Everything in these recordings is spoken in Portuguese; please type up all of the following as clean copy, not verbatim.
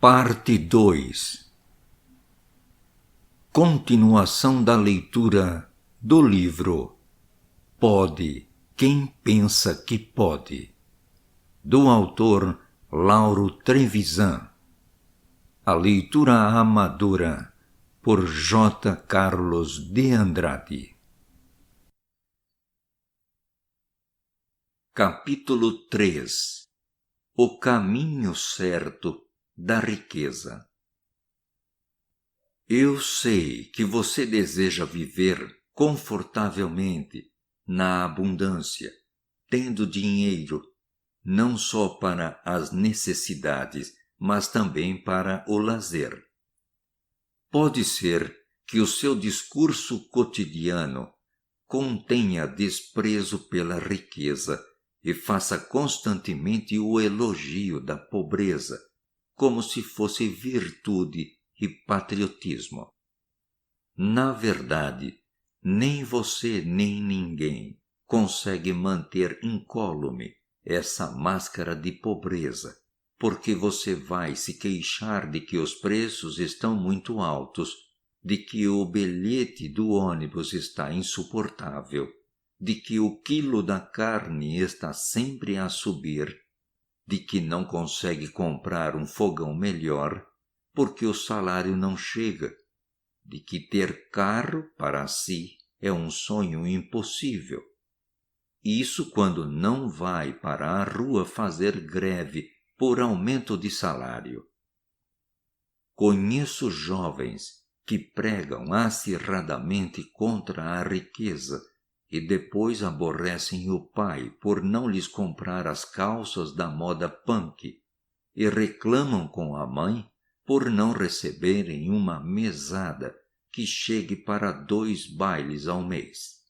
Parte 2. Continuação da leitura do livro Pode Quem Pensa que Pode, do autor Lauro Trevisan. A leitura amadora por J. Carlos de Andrade. Capítulo 3. O caminho certo da riqueza. Eu sei que você deseja viver confortavelmente na abundância, tendo dinheiro não só para as necessidades, mas também para o lazer. Pode ser que o seu discurso cotidiano contenha desprezo pela riqueza e faça constantemente o elogio da pobreza, como se fosse virtude e patriotismo. Na verdade, nem você nem ninguém consegue manter incólume essa máscara de pobreza, porque você vai se queixar de que os preços estão muito altos, de que o bilhete do ônibus está insuportável, de que o quilo da carne está sempre a subir, de que não consegue comprar um fogão melhor porque o salário não chega, de que ter carro para si é um sonho impossível. Isso quando não vai para a rua fazer greve por aumento de salário. Conheço jovens que pregam acirradamente contra a riqueza e depois aborrecem o pai por não lhes comprar as calças da moda punk e reclamam com a mãe por não receberem uma mesada que chegue para 2 bailes ao mês.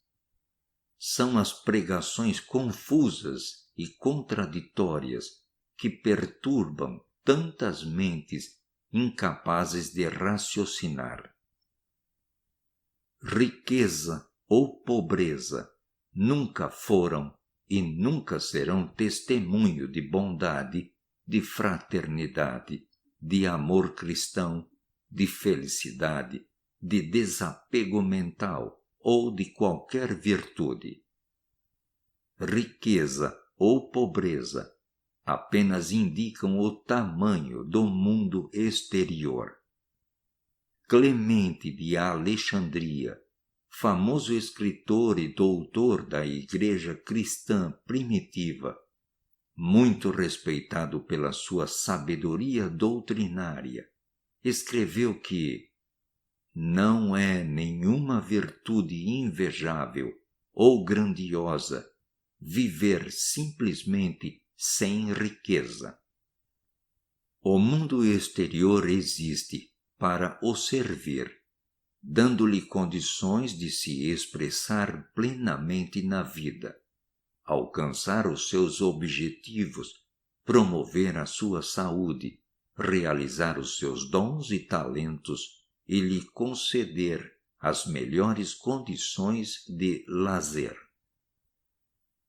São as pregações confusas e contraditórias que perturbam tantas mentes incapazes de raciocinar. Riqueza ou pobreza nunca foram e nunca serão testemunho de bondade, de fraternidade, de amor cristão, de felicidade, de desapego mental ou de qualquer virtude. Riqueza ou pobreza apenas indicam o tamanho do mundo exterior. Clemente de Alexandria, famoso escritor e doutor da Igreja cristã primitiva, muito respeitado pela sua sabedoria doutrinária, escreveu que não é nenhuma virtude invejável ou grandiosa viver simplesmente sem riqueza. O mundo exterior existe para o servir, dando-lhe condições de se expressar plenamente na vida, alcançar os seus objetivos, promover a sua saúde, realizar os seus dons e talentos e lhe conceder as melhores condições de lazer.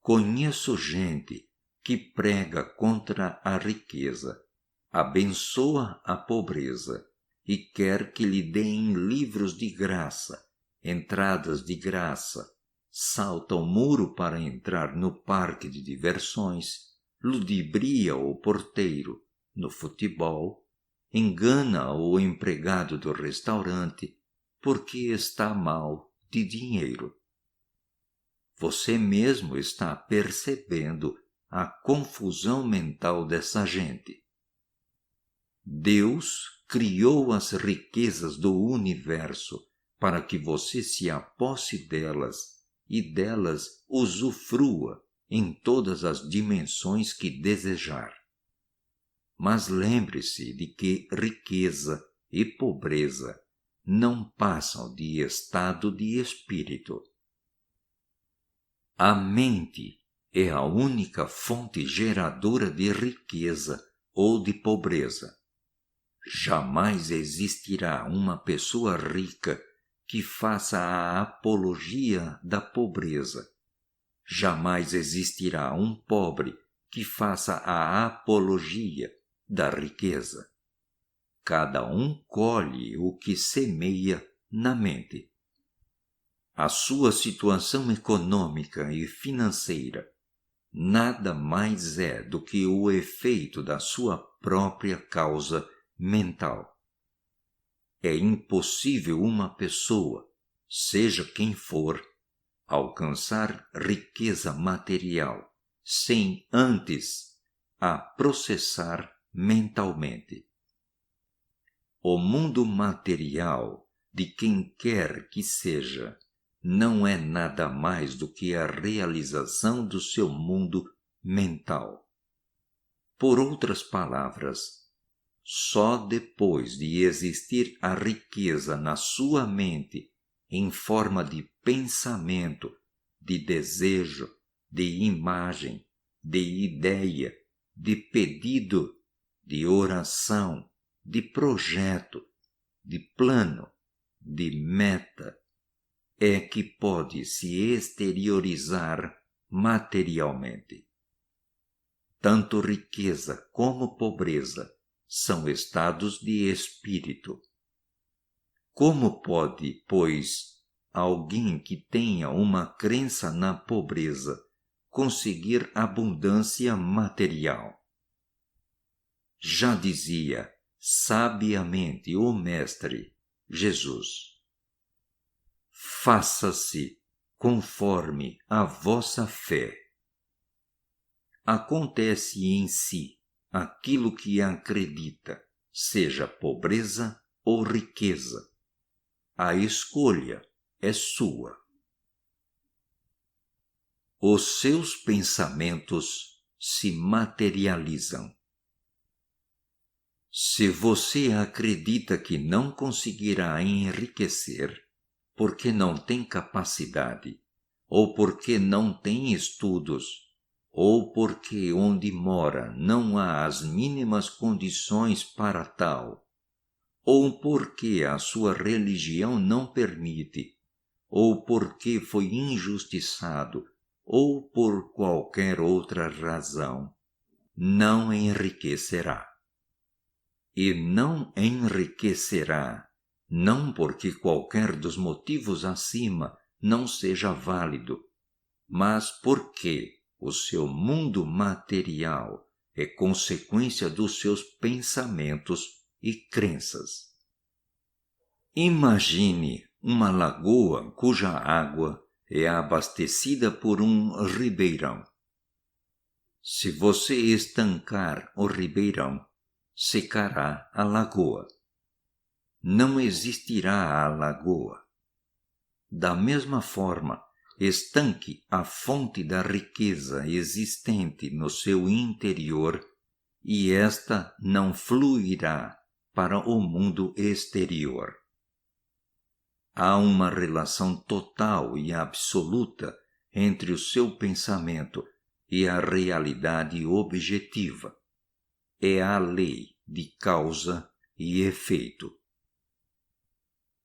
Conheço gente que prega contra a riqueza, abençoa a pobreza e quer que lhe deem livros de graça, entradas de graça, salta o muro para entrar no parque de diversões, ludibria o porteiro no futebol, engana o empregado do restaurante porque está mal de dinheiro. Você mesmo está percebendo a confusão mental dessa gente. Deus criou as riquezas do universo para que você se aposse delas e delas usufrua em todas as dimensões que desejar. Mas lembre-se de que riqueza e pobreza não passam de estado de espírito. A mente é a única fonte geradora de riqueza ou de pobreza. Jamais existirá uma pessoa rica que faça a apologia da pobreza. Jamais existirá um pobre que faça a apologia da riqueza. cada um colhe o que semeia na mente. A sua situação econômica e financeira nada mais é do que o efeito da sua própria causa mental. É impossível uma pessoa, seja quem for, alcançar riqueza material sem antes a processar mentalmente. O mundo material de quem quer que seja não é nada mais do que a realização do seu mundo mental. Por outras palavras, só depois de existir a riqueza na sua mente em forma de pensamento, de desejo, de imagem, de ideia, de pedido, de oração, de projeto, de plano, de meta, é que pode se exteriorizar materialmente. Tanto riqueza como pobreza são estados de espírito. Como pode, pois, alguém que tenha uma crença na pobreza conseguir abundância material? Já dizia sabiamente o Mestre Jesus: faça-se conforme a vossa fé. Acontece em si aquilo que acredita, seja pobreza ou riqueza. A escolha é sua. Os seus pensamentos se materializam. Se você acredita que não conseguirá enriquecer, porque não tem capacidade, ou porque não tem estudos, ou porque onde mora não há as mínimas condições para tal, ou porque a sua religião não permite, ou porque foi injustiçado, ou por qualquer outra razão, não enriquecerá. E não enriquecerá, não porque qualquer dos motivos acima não seja válido, mas porque o seu mundo material é consequência dos seus pensamentos e crenças. Imagine uma lagoa cuja água é abastecida por um ribeirão. Se você estancar o ribeirão, secará a lagoa. Não existirá a lagoa. Da mesma forma, estanque a fonte da riqueza existente no seu interior e esta não fluirá para o mundo exterior. Há uma relação total e absoluta entre o seu pensamento e a realidade objetiva. É a lei de causa e efeito.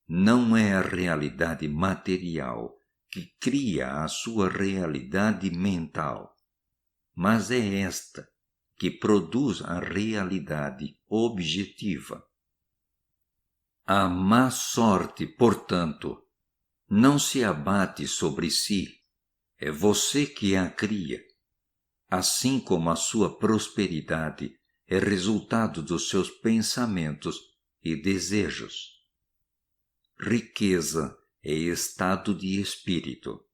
Não é a realidade material que cria a sua realidade mental, mas é esta que produz a realidade objetiva. A má sorte, portanto, não se abate sobre si, é você que a cria, assim como a sua prosperidade é resultado dos seus pensamentos e desejos. Riqueza é estado de espírito.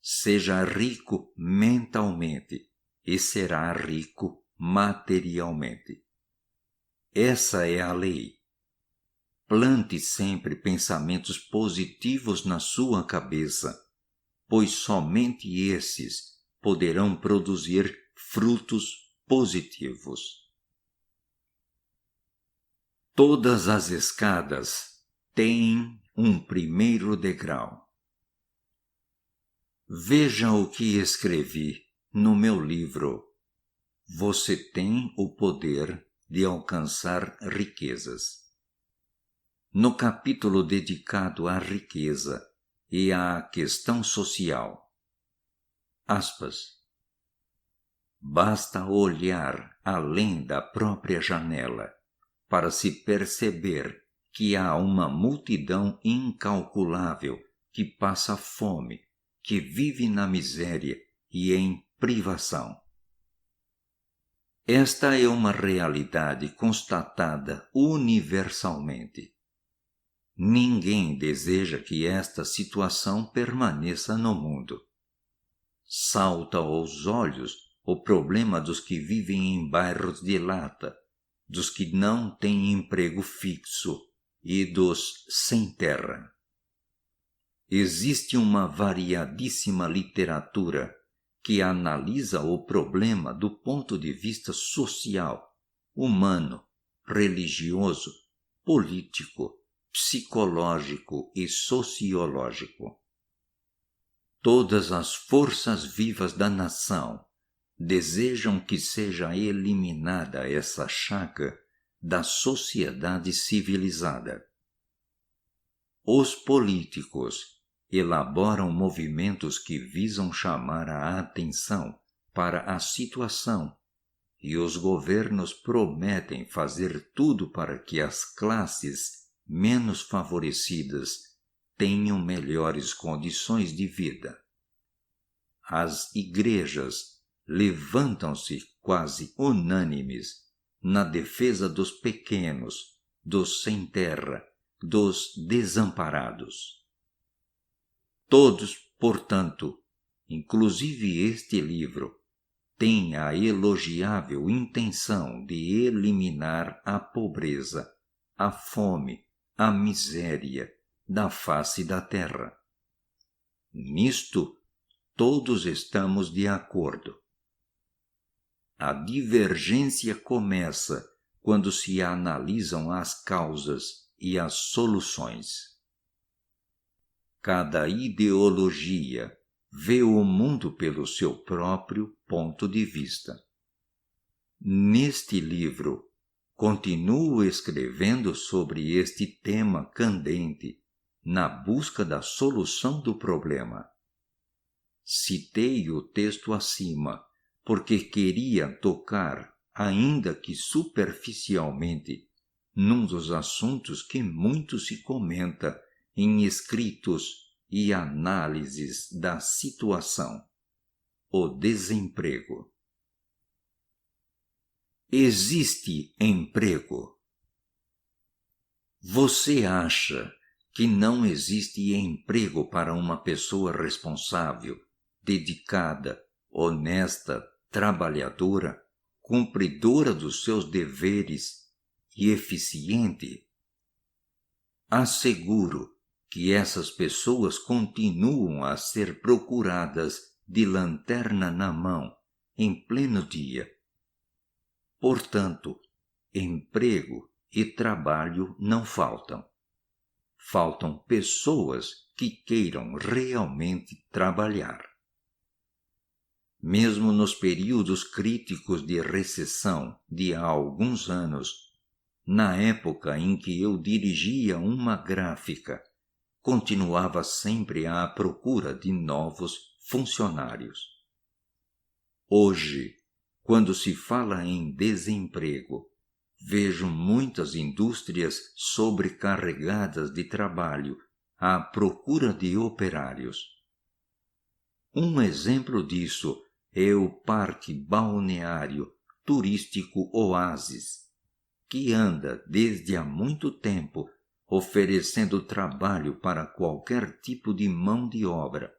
Seja rico mentalmente e será rico materialmente. Essa é a lei. Plante sempre pensamentos positivos na sua cabeça, pois somente esses poderão produzir frutos positivos. Todas as escadas têm um primeiro degrau. Veja o que escrevi no meu livro Você tem o poder de alcançar riquezas. No capítulo dedicado à riqueza e à questão social. Aspas. Basta olhar além da própria janela para se perceber que há uma multidão incalculável que passa fome, que vive na miséria e em privação. Esta é uma realidade constatada universalmente. Ninguém deseja que esta situação permaneça no mundo. Salta aos olhos o problema dos que vivem em bairros de lata, dos que não têm emprego fixo e dos sem terra. Existe uma variadíssima literatura que analisa o problema do ponto de vista social, humano, religioso, político, psicológico e sociológico. Todas as forças vivas da nação desejam que seja eliminada essa chaga da sociedade civilizada. Os políticos elaboram movimentos que visam chamar a atenção para a situação e os governos prometem fazer tudo para que as classes menos favorecidas tenham melhores condições de vida. As igrejas levantam-se quase unânimes na defesa dos pequenos, dos sem terra, dos desamparados. Todos, portanto, inclusive este livro, têm a elogiável intenção de eliminar a pobreza, a fome, a miséria da face da terra. Nisto, todos estamos de acordo. A divergência começa quando se analisam as causas e as soluções. Cada ideologia vê o mundo pelo seu próprio ponto de vista. Neste livro, continuo escrevendo sobre este tema candente, na busca da solução do problema. Citei o texto acima porque queria tocar, ainda que superficialmente, num dos assuntos que muito se comenta em escritos e análises da situação: o desemprego. Existe emprego? Você acha que não existe emprego para uma pessoa responsável, dedicada, honesta, trabalhadora, cumpridora dos seus deveres e eficiente? Asseguro que essas pessoas continuam a ser procuradas de lanterna na mão, em pleno dia. Portanto, emprego e trabalho não faltam. Faltam pessoas que queiram realmente trabalhar. Mesmo nos períodos críticos de recessão de há alguns anos, na época em que eu dirigia uma gráfica, continuava sempre à procura de novos funcionários. Hoje, quando se fala em desemprego, vejo muitas indústrias sobrecarregadas de trabalho à procura de operários. Um exemplo disso é o Parque Balneário Turístico Oásis, que anda desde há muito tempo oferecendo trabalho para qualquer tipo de mão de obra,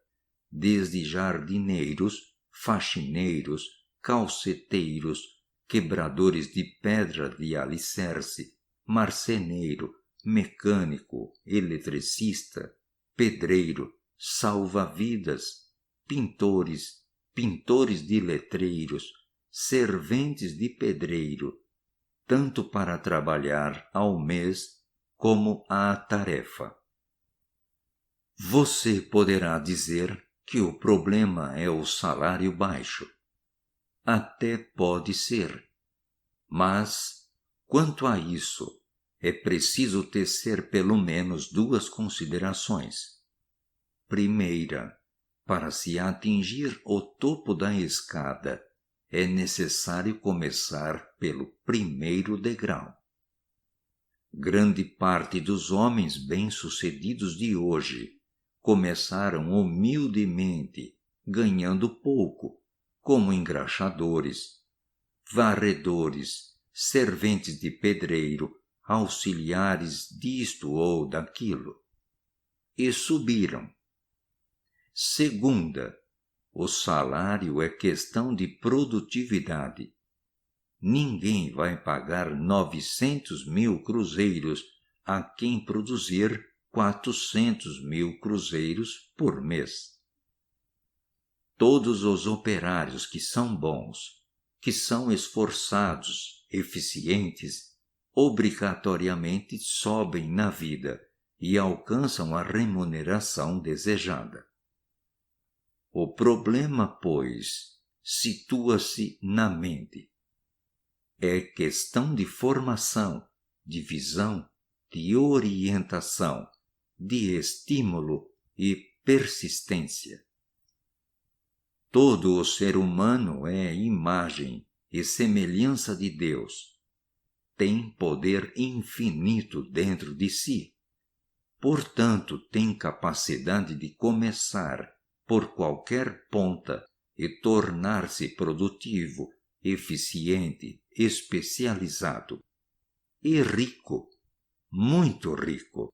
desde jardineiros, faxineiros, calceteiros, quebradores de pedra de alicerce, marceneiro, mecânico, eletricista, pedreiro, salva-vidas, pintores, pintores de letreiros, serventes de pedreiro, tanto para trabalhar ao mês como à tarefa. Você poderá dizer que o problema é o salário baixo. Até pode ser. Mas, quanto a isso, é preciso tecer pelo menos duas considerações. Primeira, para se atingir o topo da escada, é necessário começar pelo primeiro degrau. Grande parte dos homens bem-sucedidos de hoje começaram humildemente, ganhando pouco, como engraxadores, varredores, serventes de pedreiro, auxiliares disto ou daquilo. E subiram. Segunda, o salário é questão de produtividade. Ninguém vai pagar 900.000 cruzeiros a quem produzir 400.000 cruzeiros por mês. Todos os operários que são bons, que são esforçados, eficientes, obrigatoriamente sobem na vida e alcançam a remuneração desejada. O problema, pois, situa-se na mente. É questão de formação, de visão, de orientação, de estímulo e persistência. Todo o ser humano é imagem e semelhança de Deus. Tem poder infinito dentro de si. Portanto, tem capacidade de começar por qualquer ponta e tornar-se produtivo, eficiente, especializado e rico, muito rico.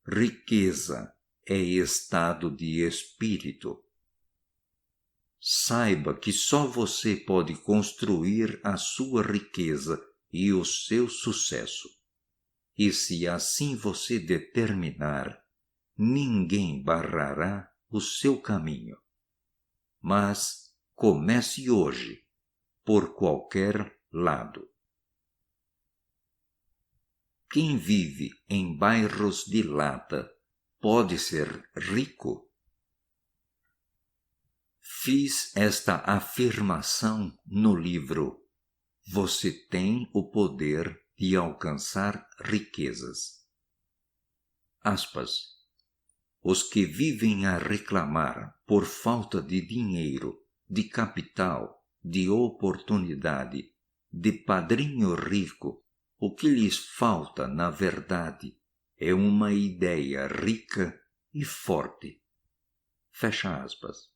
Riqueza é estado de espírito. Saiba que só você pode construir a sua riqueza e o seu sucesso. E se assim você determinar, ninguém barrará o seu caminho. Mas comece hoje, por qualquer lado. Quem vive em bairros de lata pode ser rico? Fiz esta afirmação no livro Você tem o poder de alcançar riquezas. Aspas. Os que vivem a reclamar por falta de dinheiro, de capital, de oportunidade, de padrinho rico, o que lhes falta, na verdade, é uma ideia rica e forte. Fecha aspas.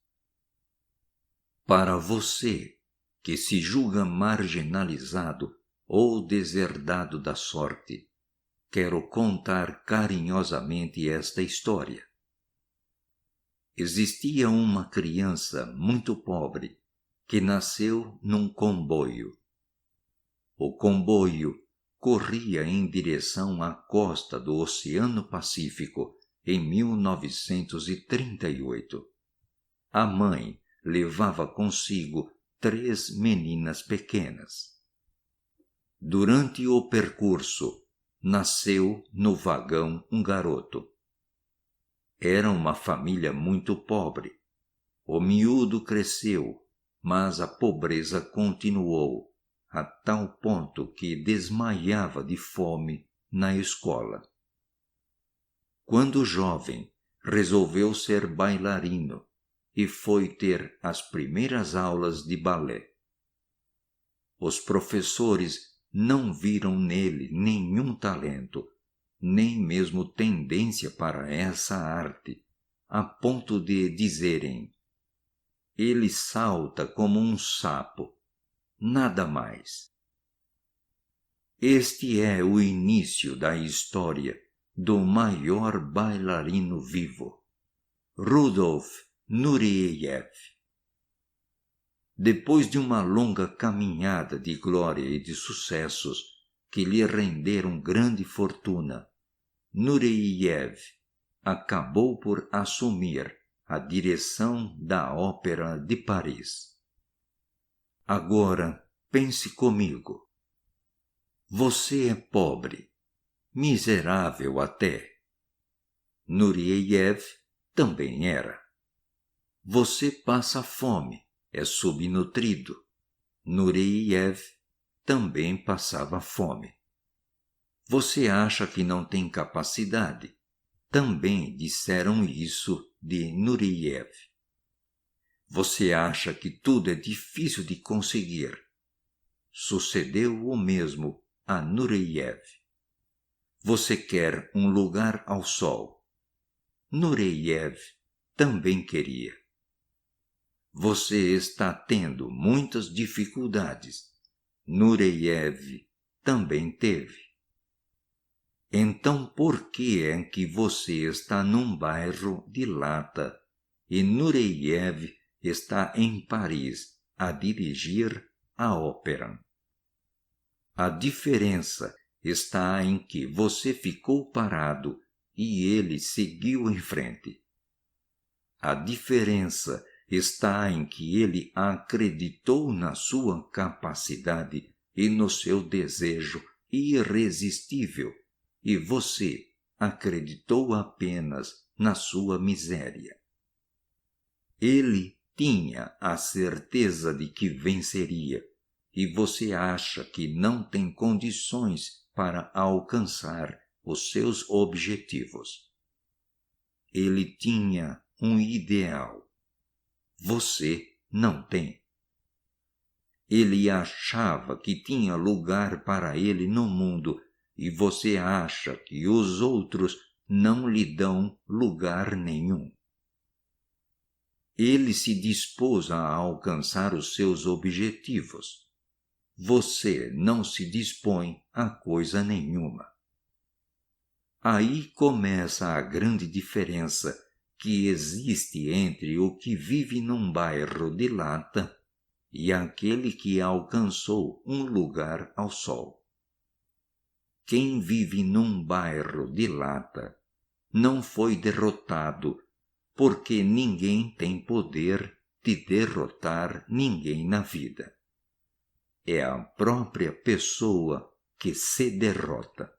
Para você, que se julga marginalizado ou deserdado da sorte, quero contar carinhosamente esta história. Existia uma criança muito pobre que nasceu num comboio. O comboio corria em direção à costa do Oceano Pacífico em 1938. A mãe levava consigo 3 meninas pequenas. Durante o percurso, nasceu no vagão um garoto. Era uma família muito pobre. O miúdo cresceu, mas a pobreza continuou, a tal ponto que desmaiava de fome na escola. Quando jovem, resolveu ser bailarino e foi ter as primeiras aulas de balé. Os professores não viram nele nenhum talento, nem mesmo tendência para essa arte, a ponto de dizerem: ele salta como um sapo, nada mais. Este é o início da história do maior bailarino vivo, Rudolf Nureyev. Depois de uma longa caminhada de glória e de sucessos que lhe renderam grande fortuna, Nureyev acabou por assumir a direção da Ópera de Paris. Agora, pense comigo. Você é pobre, miserável até. Nureyev também era. Você passa fome, é subnutrido. Nureyev também passava fome. Você acha que não tem capacidade? Também disseram isso de Nureyev. Você acha que tudo é difícil de conseguir? Sucedeu o mesmo a Nureyev. Você quer um lugar ao sol. Nureyev também queria. Você está tendo muitas dificuldades. Nureyev também teve. Então por que é que você está num bairro de lata e Nureyev está em Paris a dirigir a ópera? A diferença está em que você ficou parado e ele seguiu em frente. A diferença está em que ele acreditou na sua capacidade e no seu desejo irresistível, e você acreditou apenas na sua miséria. Ele tinha a certeza de que venceria, e você acha que não tem condições para alcançar os seus objetivos. Ele tinha um ideal. Você não tem. Ele achava que tinha lugar para ele no mundo e você acha que os outros não lhe dão lugar nenhum. Ele se dispôs a alcançar os seus objetivos. Você não se dispõe a coisa nenhuma. Aí começa a grande diferença que existe entre o que vive num bairro de lata e aquele que alcançou um lugar ao sol. Quem vive num bairro de lata não foi derrotado, porque ninguém tem poder de derrotar ninguém na vida. É a própria pessoa que se derrota.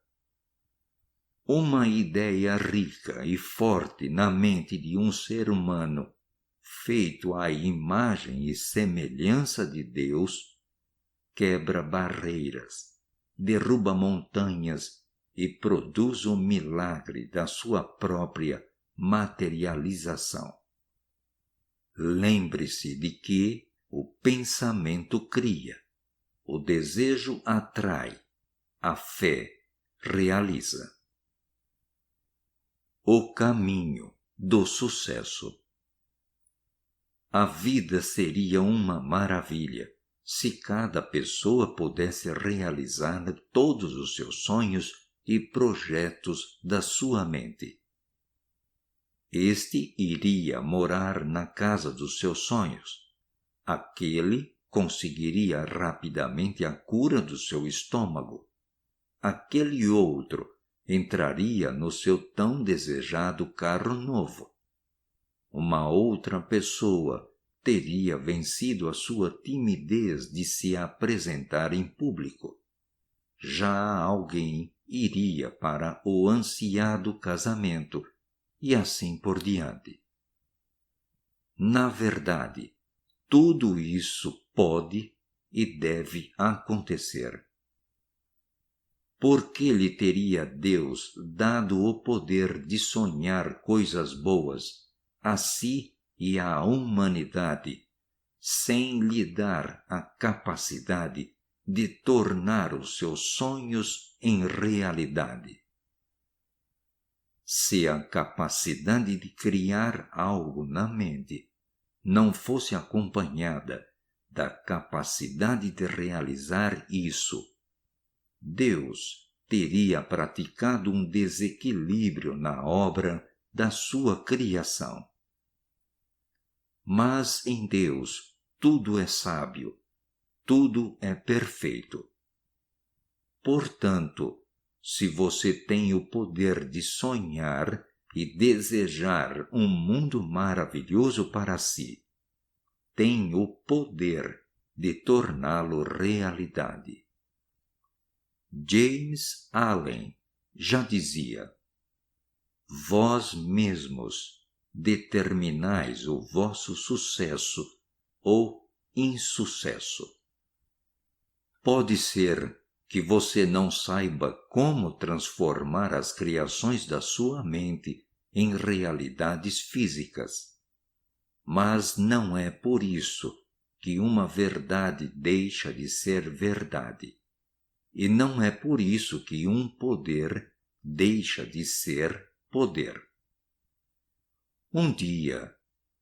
Uma ideia rica e forte na mente de um ser humano, feito à imagem e semelhança de Deus, quebra barreiras, derruba montanhas e produz o milagre da sua própria materialização. Lembre-se de que o pensamento cria, o desejo atrai, a fé realiza. O caminho do sucesso. A vida seria uma maravilha se cada pessoa pudesse realizar todos os seus sonhos e projetos da sua mente. Este iria morar na casa dos seus sonhos. Aquele conseguiria rapidamente a cura do seu estômago. Aquele outro entraria no seu tão desejado carro novo. Uma outra pessoa teria vencido a sua timidez de se apresentar em público. Já alguém iria para o ansiado casamento e assim por diante. Na verdade, tudo isso pode e deve acontecer. Por que lhe teria Deus dado o poder de sonhar coisas boas a si e à humanidade, sem lhe dar a capacidade de tornar os seus sonhos em realidade? Se a capacidade de criar algo na mente não fosse acompanhada da capacidade de realizar isso, Deus teria praticado um desequilíbrio na obra da sua criação. Mas em Deus tudo é sábio, tudo é perfeito. Portanto, se você tem o poder de sonhar e desejar um mundo maravilhoso para si, tem o poder de torná-lo realidade. James Allen já dizia: vós mesmos determinais o vosso sucesso ou insucesso. Pode ser que você não saiba como transformar as criações da sua mente em realidades físicas, mas não é por isso que uma verdade deixa de ser verdade. e não é por isso que um poder deixa de ser poder. Um dia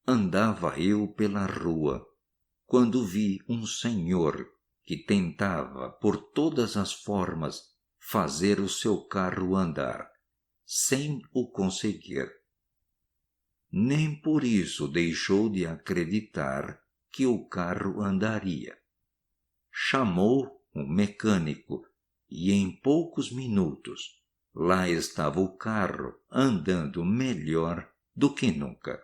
andava eu pela rua, quando vi um senhor que tentava por todas as formas fazer o seu carro andar, sem o conseguir. Nem por isso deixou de acreditar que o carro andaria. Chamou um mecânico e em poucos minutos lá estava o carro andando melhor do que nunca.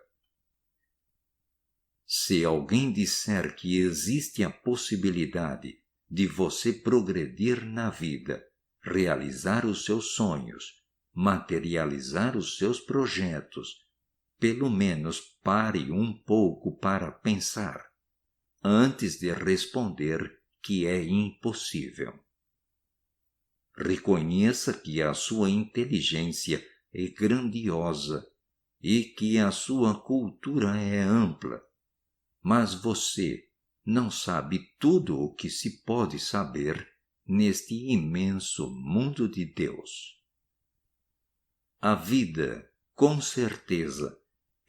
Se alguém disser que existe a possibilidade de você progredir na vida, realizar os seus sonhos, materializar os seus projetos, pelo menos pare um pouco para pensar, antes de responder que é impossível. Reconheça que a sua inteligência é grandiosa e que a sua cultura é ampla, mas você não sabe tudo o que se pode saber neste imenso mundo de Deus. A vida, com certeza,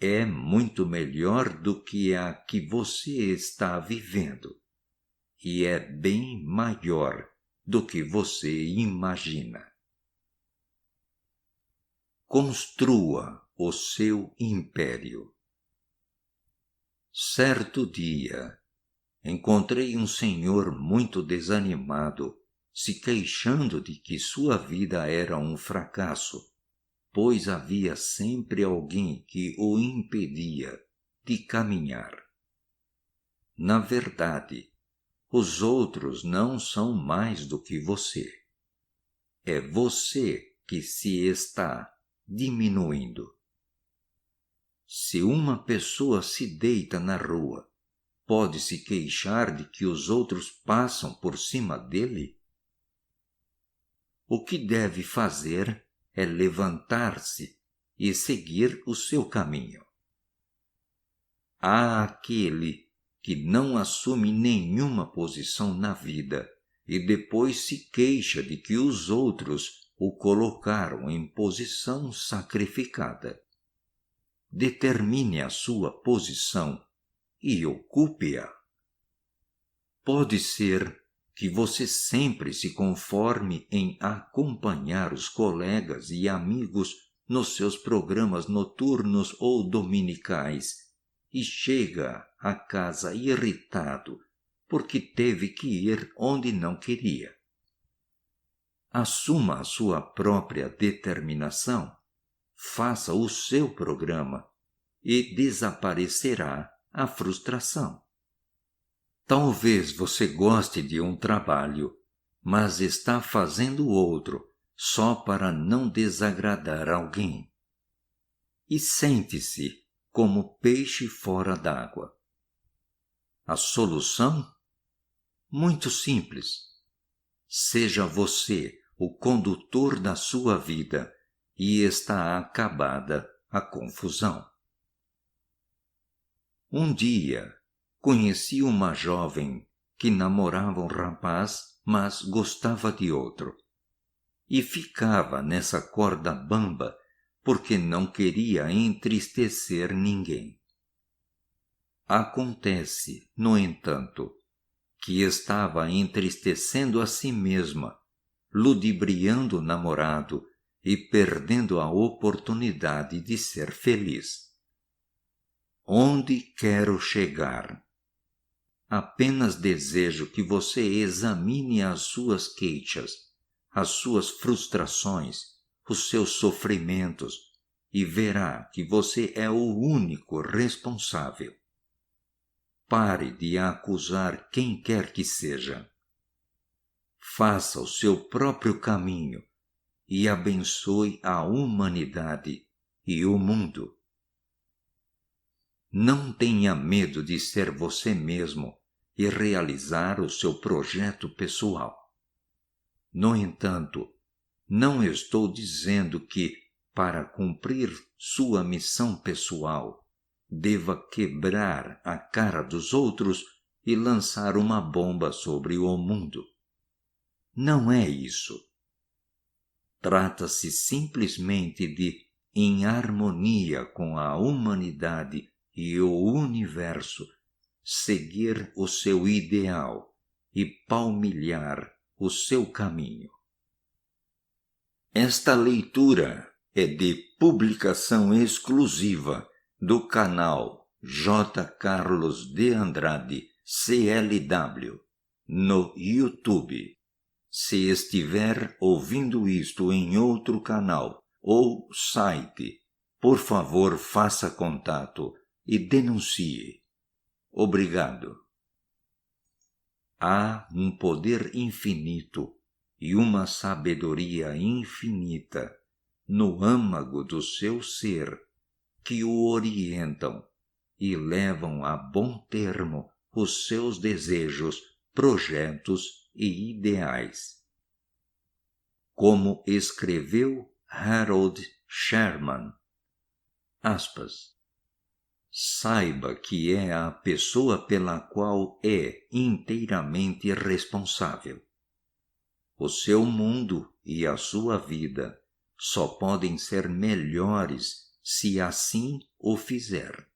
é muito melhor do que a que você está vivendo, e é bem maior do que você imagina. Construa o seu império. Certo dia, encontrei um senhor muito desanimado, se queixando de que sua vida era um fracasso, pois havia sempre alguém que o impedia de caminhar. Na verdade, os outros não são mais do que você. É você que se está diminuindo. Se uma pessoa se deita na rua, pode se queixar de que os outros passam por cima dele? O que deve fazer é levantar-se e seguir o seu caminho. Há aquele que não assume nenhuma posição na vida e depois se queixa de que os outros o colocaram em posição sacrificada. Determine a sua posição e ocupe-a. Pode ser que você sempre se conforme em acompanhar os colegas e amigos nos seus programas noturnos ou dominicais e chega a casa irritado porque teve que ir onde não queria. Assuma a sua própria determinação, faça o seu programa e desaparecerá a frustração. Talvez você goste de um trabalho, mas está fazendo outro só para não desagradar alguém. E sente-se como peixe fora d'água. A solução? Muito simples. Seja você o condutor da sua vida e está acabada a confusão. Um dia, conheci uma jovem que namorava um rapaz, mas gostava de outro. E ficava nessa corda bamba porque não queria entristecer ninguém. Acontece, no entanto, que estava entristecendo a si mesma, ludibriando o namorado e perdendo a oportunidade de ser feliz. Onde quero chegar? Apenas desejo que você examine as suas queixas, as suas frustrações, os seus sofrimentos e verá que você é o único responsável. Pare de acusar quem quer que seja. Faça o seu próprio caminho e abençoe a humanidade e o mundo. Não tenha medo de ser você mesmo e realizar o seu projeto pessoal. No entanto, não estou dizendo que, para cumprir sua missão pessoal, deva quebrar a cara dos outros e lançar uma bomba sobre o mundo. não é isso. Trata-se simplesmente de, em harmonia com a humanidade e o universo, seguir o seu ideal e palmilhar o seu caminho. Esta leitura é de publicação exclusiva do canal J. Carlos de Andrade, CLW, no YouTube. Se estiver ouvindo isto em outro canal ou site, por favor faça contato e denuncie. Obrigado. Há um poder infinito e uma sabedoria infinita no âmago do seu ser que o orientam e levam a bom termo os seus desejos, projetos e ideais. Como escreveu Harold Sherman, aspas, saiba que é a pessoa pela qual é inteiramente responsável. O seu mundo e a sua vida só podem ser melhores se assim o fizer.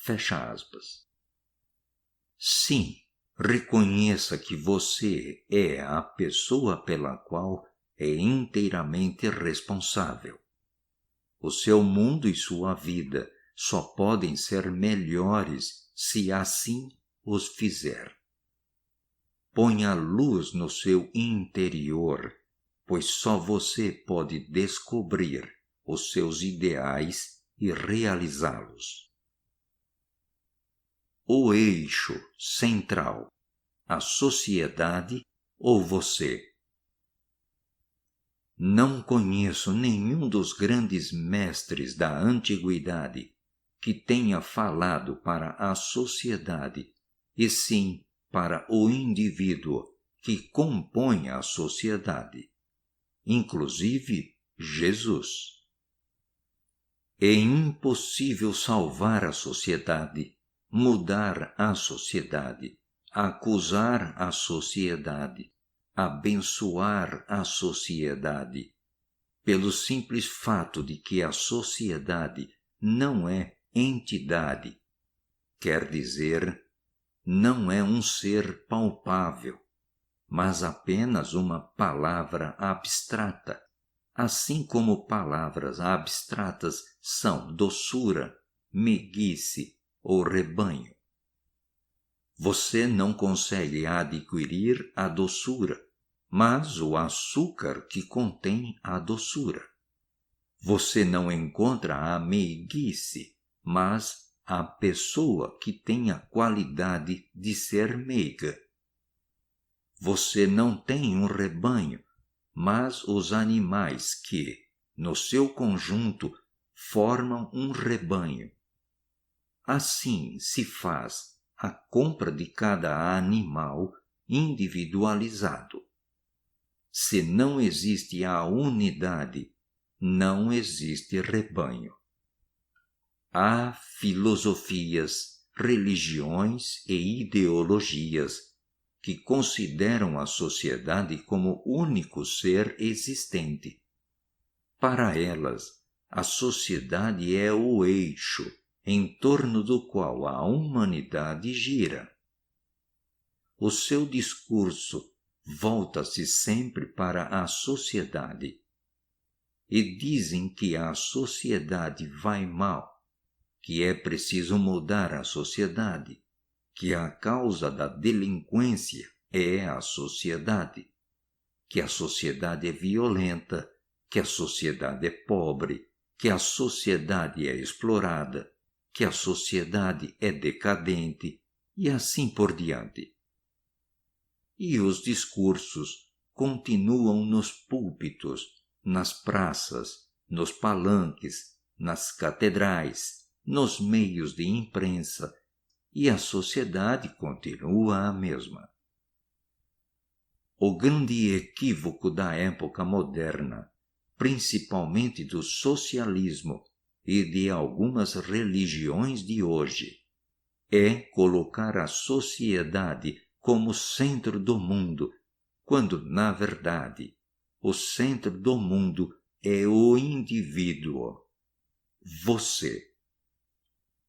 Fecha aspas. Sim, reconheça que você é a pessoa pela qual é inteiramente responsável. O seu mundo e sua vida só podem ser melhores se assim os fizer. Ponha luz no seu interior, pois só você pode descobrir os seus ideais e realizá-los. O eixo central, a sociedade ou você? Não conheço nenhum dos grandes mestres da antiguidade que tenha falado para a sociedade, e sim para o indivíduo que compõe a sociedade, inclusive Jesus. É impossível salvar a sociedade, mudar a sociedade, acusar a sociedade, abençoar a sociedade, pelo simples fato de que a sociedade não é entidade, quer dizer, não é um ser palpável, mas apenas uma palavra abstrata, assim como palavras abstratas são doçura, meiguice ou rebanho. Você não consegue adquirir a doçura, mas o açúcar que contém a doçura. Você não encontra a meiguice, mas a pessoa que tem a qualidade de ser meiga. Você não tem um rebanho, mas os animais que, no seu conjunto, formam um rebanho. Assim se faz a compra de cada animal individualizado. Se não existe a unidade, não existe rebanho. Há filosofias, religiões e ideologias que consideram a sociedade como único ser existente. Para elas, a sociedade é o eixo em torno do qual a humanidade gira. O seu discurso volta-se sempre para a sociedade. E dizem que a sociedade vai mal, que é preciso mudar a sociedade, que a causa da delinquência é a sociedade, que a sociedade é violenta, que a sociedade é pobre, que a sociedade é explorada, que a sociedade é decadente e assim por diante. E os discursos continuam nos púlpitos, nas praças, nos palanques, nas catedrais, nos meios de imprensa, e a sociedade continua a mesma. O grande equívoco da época moderna, principalmente do socialismo e de algumas religiões de hoje, é colocar a sociedade como centro do mundo, quando, na verdade, o centro do mundo é o indivíduo, você.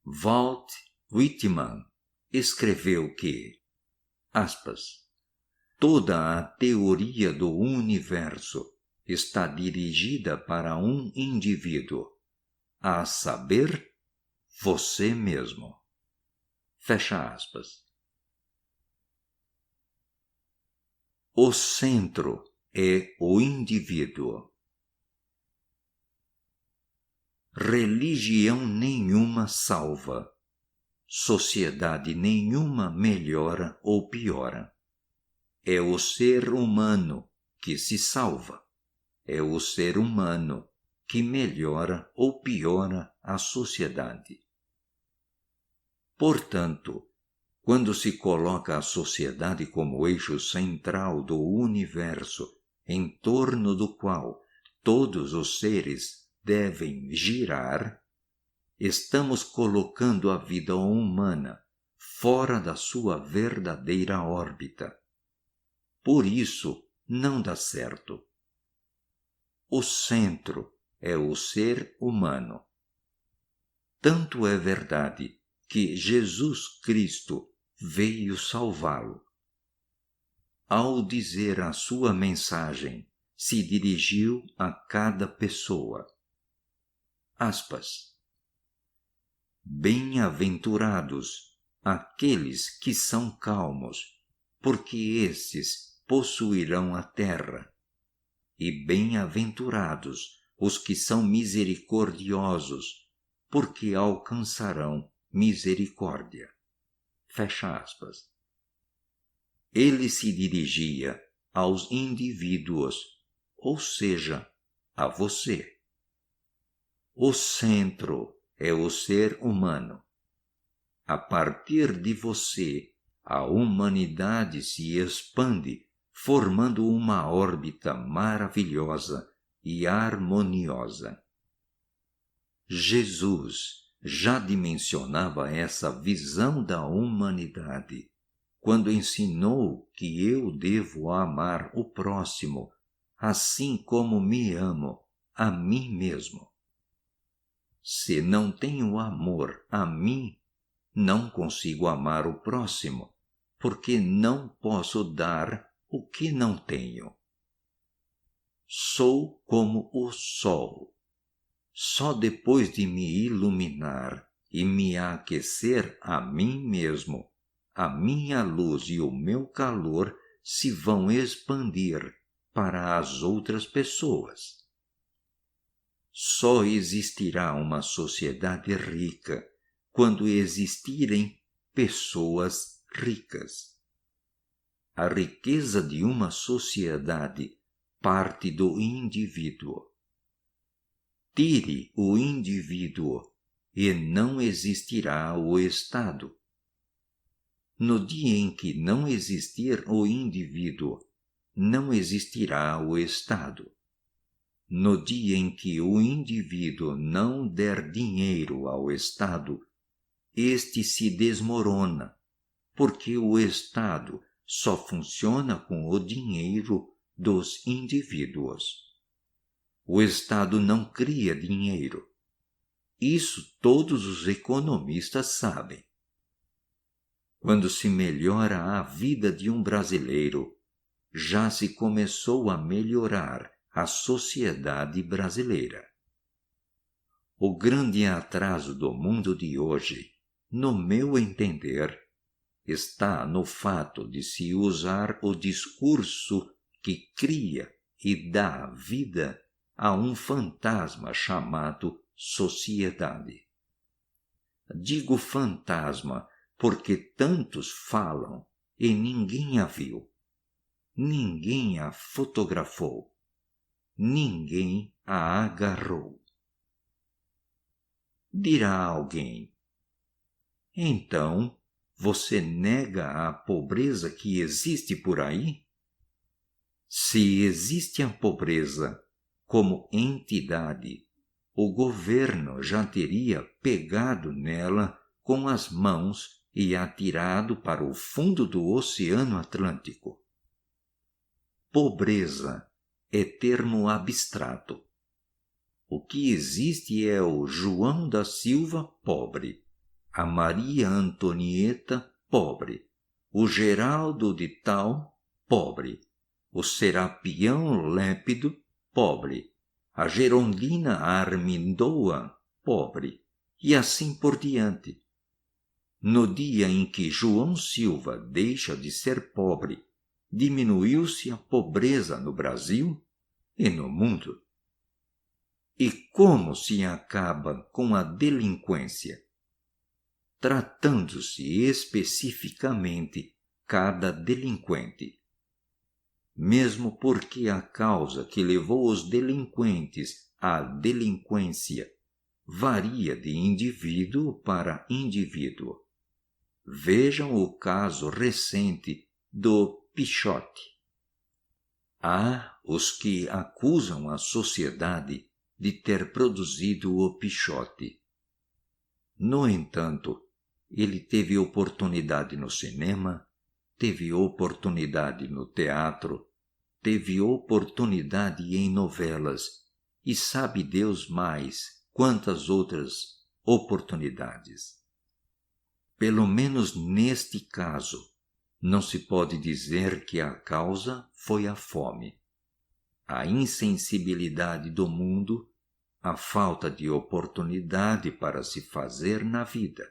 Walt Whitman escreveu que, aspas, toda a teoria do universo está dirigida para um indivíduo, a saber, você mesmo. Fecha aspas. O centro é o indivíduo. Religião nenhuma salva. Sociedade nenhuma melhora ou piora. É o ser humano que se salva. É o ser humano que melhora ou piora a sociedade. Portanto, quando se coloca a sociedade como eixo central do universo, em torno do qual todos os seres devem girar, estamos colocando a vida humana fora da sua verdadeira órbita. Por isso, não dá certo. O centro é o ser humano. Tanto é verdade que Jesus Cristo veio salvá-lo. Ao dizer a sua mensagem, se dirigiu a cada pessoa. Aspas. Bem-aventurados aqueles que são calmos, porque estes possuirão a terra. E bem-aventurados os que são misericordiosos, porque alcançarão misericórdia. Fecha aspas. Ele se dirigia aos indivíduos, ou seja, a você. O centro é o ser humano. A partir de você, a humanidade se expande, formando uma órbita maravilhosa e harmoniosa. Jesus já dimensionava essa visão da humanidade quando ensinou que eu devo amar o próximo, assim como me amo a mim mesmo. Se não tenho amor a mim, não consigo amar o próximo, porque não posso dar o que não tenho. Sou como o sol. Só depois de me iluminar e me aquecer a mim mesmo, a minha luz e o meu calor se vão expandir para as outras pessoas. Só existirá uma sociedade rica quando existirem pessoas ricas. A riqueza de uma sociedade parte do indivíduo. Tire o indivíduo e não existirá o Estado. No dia em que não existir o indivíduo, não existirá o Estado. No dia em que o indivíduo não der dinheiro ao Estado, este se desmorona, porque o Estado só funciona com o dinheiro dos indivíduos. O Estado não cria dinheiro. Isso todos os economistas sabem. Quando se melhora a vida de um brasileiro, já se começou a melhorar a sociedade brasileira. O grande atraso do mundo de hoje, no meu entender, está no fato de se usar o discurso que cria e dá vida a um fantasma chamado sociedade. Digo fantasma porque tantos falam e ninguém a viu, ninguém a fotografou, ninguém a agarrou. Dirá alguém: então você nega a pobreza que existe por aí? Se existe a pobreza como entidade, o governo já teria pegado nela com as mãos e atirado para o fundo do Oceano Atlântico. pobreza é termo abstrato. O que existe é o João da Silva pobre, a Maria Antonieta pobre, o Geraldo de Tal pobre, o Serapião Lépido pobre, a Gerondina Armindoa pobre, e assim por diante. No dia em que João Silva deixa de ser pobre, diminuiu-se a pobreza no Brasil e no mundo. E como se acaba com a delinquência? Tratando-se especificamente cada delinquente. Mesmo porque a causa que levou os delinquentes à delinquência varia de indivíduo para indivíduo. Vejam o caso recente do Pichote. Há os que acusam a sociedade de ter produzido o Pichote. No entanto, ele teve oportunidade no cinema, teve oportunidade no teatro, teve oportunidade em novelas e sabe Deus mais quantas outras oportunidades. Pelo menos neste caso, não se pode dizer que a causa foi a fome. A insensibilidade do mundo, a falta de oportunidade para se fazer na vida.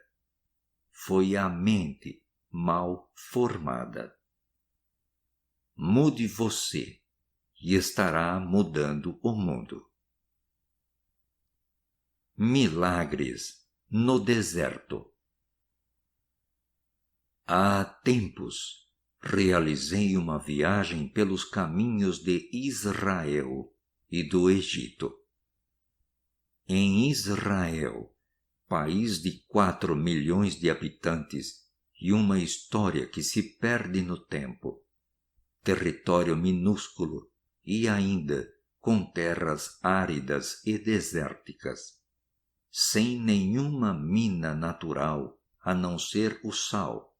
Foi a mente mal formada. Mude você e estará mudando o mundo. Milagres no deserto. Há tempos realizei uma viagem pelos caminhos de Israel e do Egito. Em Israel, país de 4 milhões de habitantes e uma história que se perde no tempo, território minúsculo e ainda com terras áridas e desérticas, sem nenhuma mina natural a não ser o sal,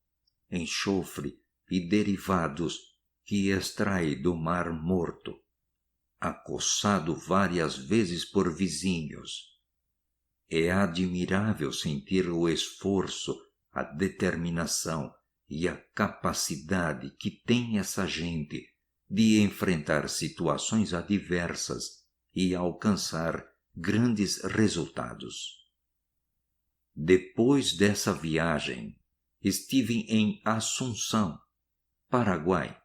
enxofre e derivados que extrai do Mar Morto, acossado várias vezes por vizinhos. É admirável sentir o esforço, a determinação e a capacidade que tem essa gente de enfrentar situações adversas e alcançar grandes resultados. Depois dessa viagem, estive em Assunção, Paraguai,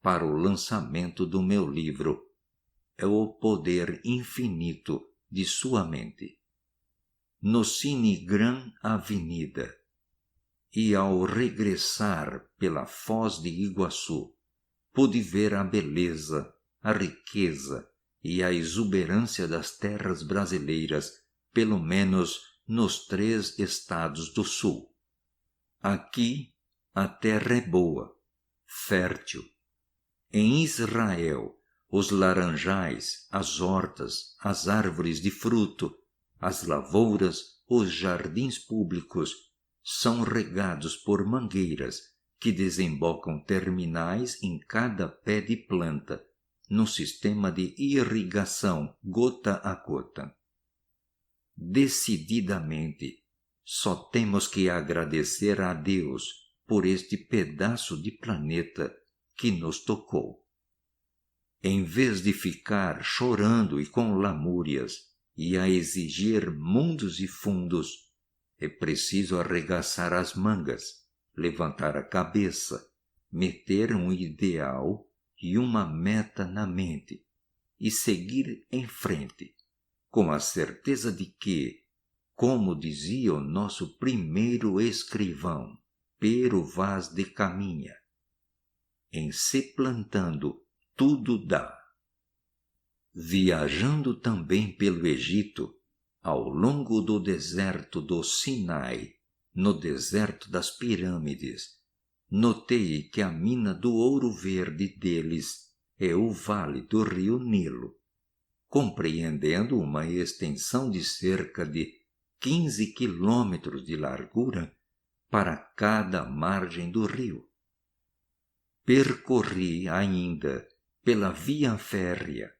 para o lançamento do meu livro O Poder Infinito de Sua Mente, no Cine Gran Avenida, e ao regressar pela Foz de Iguaçu, pude ver a beleza, a riqueza e a exuberância das terras brasileiras, pelo menos nos 3 estados do sul. Aqui a terra é boa, fértil. Em Israel, os laranjais, as hortas, as árvores de fruto, as lavouras, os jardins públicos são regados por mangueiras que desembocam terminais em cada pé de planta, num sistema de irrigação gota a gota. Decididamente, só temos que agradecer a Deus por este pedaço de planeta que nos tocou. Em vez de ficar chorando e com lamúrias e a exigir mundos e fundos, é preciso arregaçar as mangas, levantar a cabeça, meter um ideal e uma meta na mente e seguir em frente, com a certeza de que, como dizia o nosso primeiro escrivão, Pero Vaz de Caminha, em se plantando tudo dá. Viajando também pelo Egito, ao longo do deserto do Sinai, no deserto das pirâmides, notei que a mina do ouro verde deles é o vale do rio Nilo, compreendendo uma extensão de cerca de 15 quilômetros de largura para cada margem do rio. Percorri ainda pela via férrea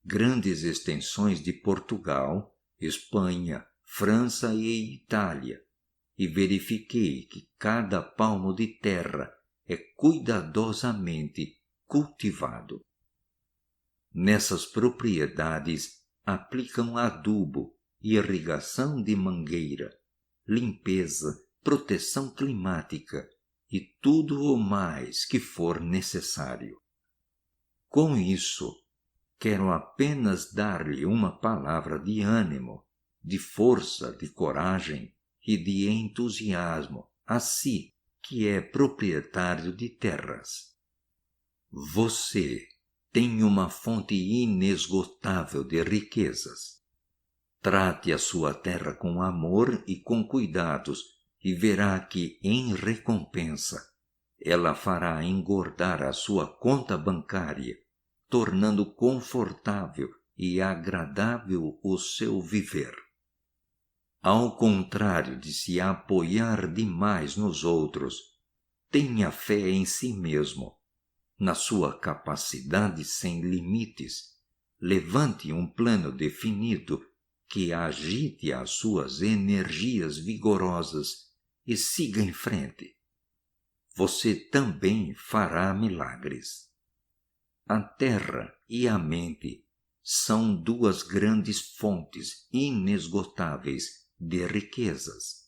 grandes extensões de Portugal, Espanha, França e Itália, e verifiquei que cada palmo de terra é cuidadosamente cultivado. Nessas propriedades aplicam adubo, irrigação de mangueira, limpeza, proteção climática e tudo o mais que for necessário. Com isso, quero apenas dar-lhe uma palavra de ânimo, de força, de coragem e de entusiasmo a si, que é proprietário de terras. Você tem uma fonte inesgotável de riquezas. Trate a sua terra com amor e com cuidados e verá que, em recompensa, ela fará engordar a sua conta bancária, tornando confortável e agradável o seu viver. Ao contrário de se apoiar demais nos outros, tenha fé em si mesmo, na sua capacidade sem limites. Levante um plano definido que agite as suas energias vigorosas e siga em frente. Você também fará milagres. A terra e a mente são duas grandes fontes inesgotáveis de riquezas.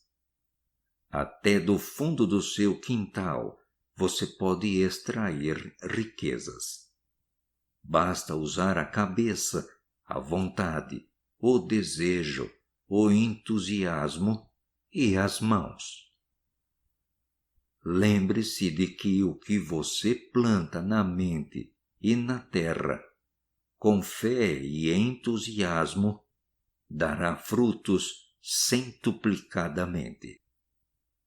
Até do fundo do seu quintal você pode extrair riquezas. Basta usar a cabeça, a vontade, o desejo, o entusiasmo e as mãos. Lembre-se de que o que você planta na mente e na terra, com fé e entusiasmo, dará frutos centuplicadamente.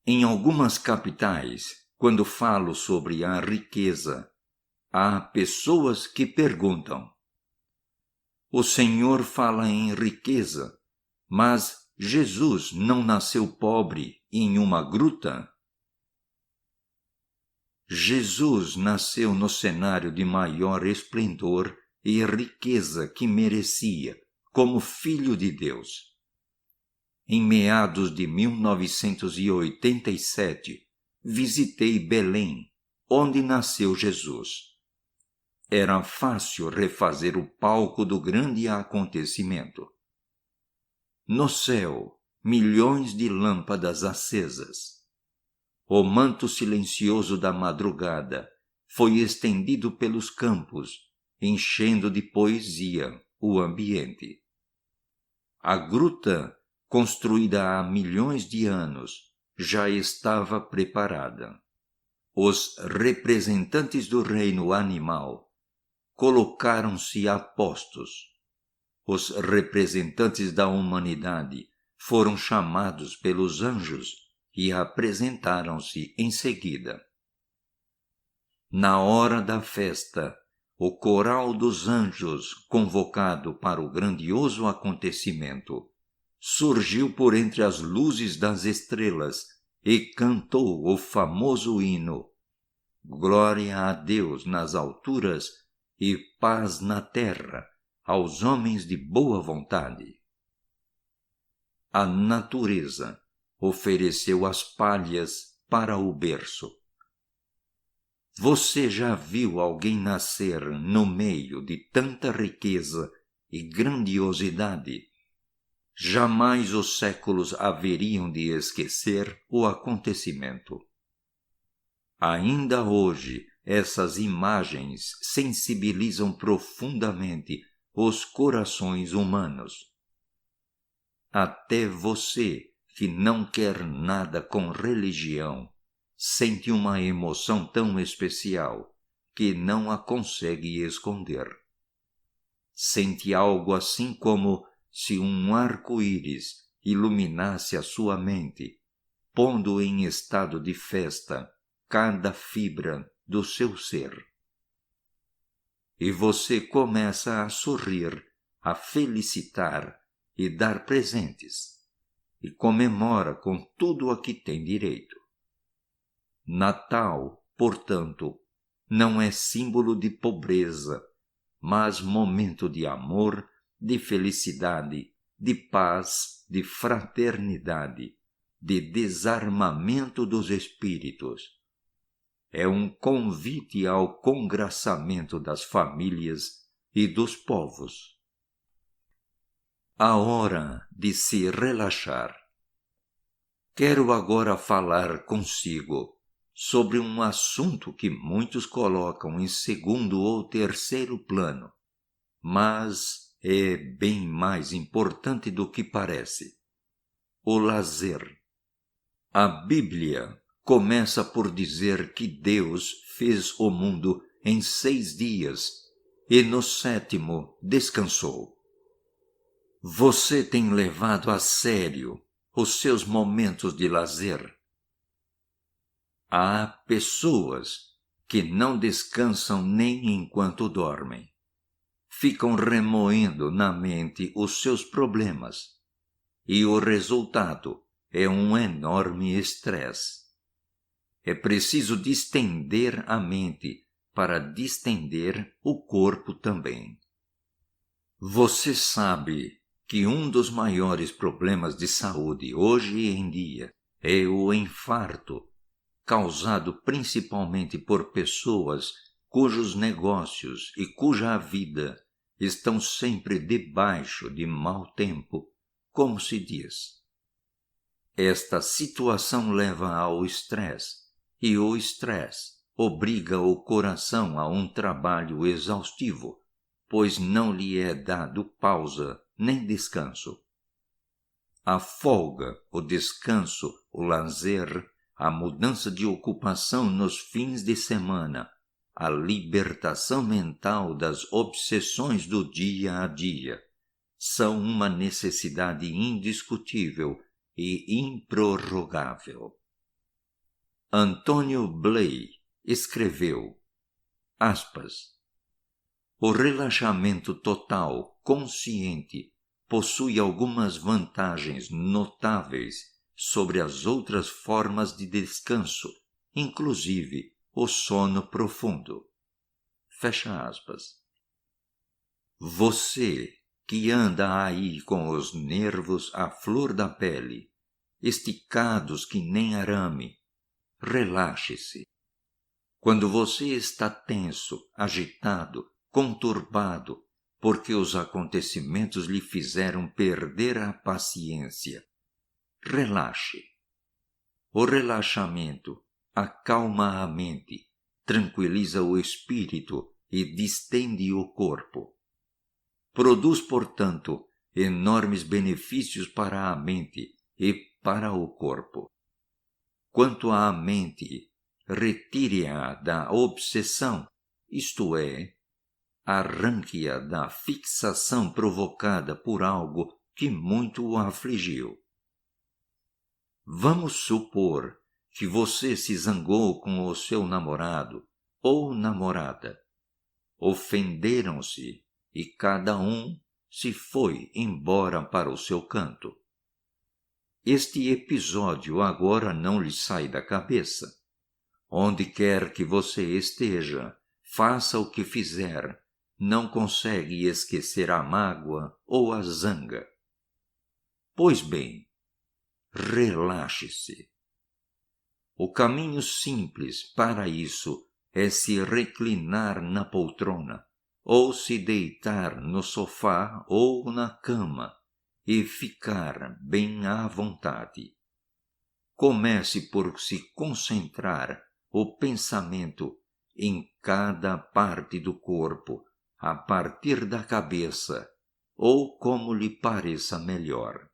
Em algumas capitais, quando falo sobre a riqueza, há pessoas que perguntam: o Senhor fala em riqueza, mas Jesus não nasceu pobre em uma gruta? Jesus nasceu no cenário de maior esplendor e riqueza que merecia, como Filho de Deus. Em meados de 1987, visitei Belém, onde nasceu Jesus. Era fácil refazer o palco do grande acontecimento. No céu, milhões de lâmpadas acesas. O manto silencioso da madrugada foi estendido pelos campos, enchendo de poesia o ambiente. A gruta, construída há milhões de anos, já estava preparada. Os representantes do reino animal colocaram-se a postos. Os representantes da humanidade foram chamados pelos anjos e apresentaram-se em seguida. Na hora da festa, o coral dos anjos, convocado para o grandioso acontecimento, surgiu por entre as luzes das estrelas e cantou o famoso hino: Glória a Deus nas alturas e paz na terra aos homens de boa vontade. A natureza ofereceu as palhas para o berço. Você já viu alguém nascer no meio de tanta riqueza e grandiosidade? Jamais os séculos haveriam de esquecer o acontecimento. Ainda hoje, essas imagens sensibilizam profundamente os corações humanos. Até você, que não quer nada com religião, sente uma emoção tão especial que não a consegue esconder. Sente algo assim como se um arco-íris iluminasse a sua mente, pondo em estado de festa cada fibra do seu ser. E você começa a sorrir, a felicitar e dar presentes, e comemora com tudo a que tem direito. Natal, portanto, não é símbolo de pobreza, mas momento de amor, de felicidade, de paz, de fraternidade, de desarmamento dos espíritos. É um convite ao congraçamento das famílias e dos povos. A hora de se relaxar. Quero agora falar consigo sobre um assunto que muitos colocam em segundo ou terceiro plano, mas é bem mais importante do que parece: o lazer. A Bíblia começa por dizer que Deus fez o mundo em 6 dias e no 7º descansou. Você tem levado a sério os seus momentos de lazer? Há pessoas que não descansam nem enquanto dormem. Ficam remoendo na mente os seus problemas, e o resultado é um enorme estresse. É preciso distender a mente para distender o corpo também. Você sabe que um dos maiores problemas de saúde hoje em dia é o infarto, causado principalmente por pessoas cujos negócios e cuja vida estão sempre debaixo de mau tempo, como se diz. Esta situação leva ao estresse, e o estresse obriga o coração a um trabalho exaustivo, pois não lhe é dado pausa nem descanso. A folga, o descanso, o lazer, a mudança de ocupação nos fins de semana, a libertação mental das obsessões do dia a dia, são uma necessidade indiscutível e improrrogável. Antônio Bley escreveu, aspas, o relaxamento total, consciente, possui algumas vantagens notáveis sobre as outras formas de descanso, inclusive o sono profundo. Fecha aspas. Você que anda aí com os nervos à flor da pele, esticados que nem arame, relaxe-se. Quando você está tenso, agitado, conturbado, porque os acontecimentos lhe fizeram perder a paciência, relaxe. O relaxamento acalma a mente, tranquiliza o espírito e distende o corpo. Produz, portanto, enormes benefícios para a mente e para o corpo. Quanto à mente, retire-a da obsessão, isto é, arranque-a da fixação provocada por algo que muito o afligiu. Vamos supor que você se zangou com o seu namorado ou namorada. Ofenderam-se e cada um se foi embora para o seu canto. Este episódio agora não lhe sai da cabeça. Onde quer que você esteja, faça o que fizer, não consegue esquecer a mágoa ou a zanga. Pois bem, relaxe-se. O caminho simples para isso é se reclinar na poltrona, ou se deitar no sofá ou na cama e ficar bem à vontade. Comece por se concentrar o pensamento em cada parte do corpo, a partir da cabeça, ou como lhe pareça melhor.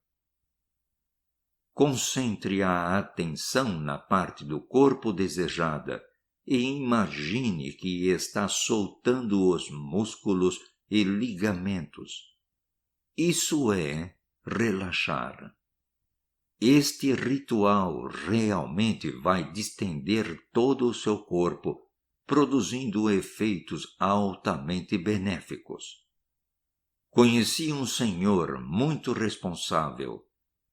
Concentre a atenção na parte do corpo desejada e imagine que está soltando os músculos e ligamentos. Isso é relaxar. Este ritual realmente vai distender todo o seu corpo, produzindo efeitos altamente benéficos. Conheci um senhor muito responsável,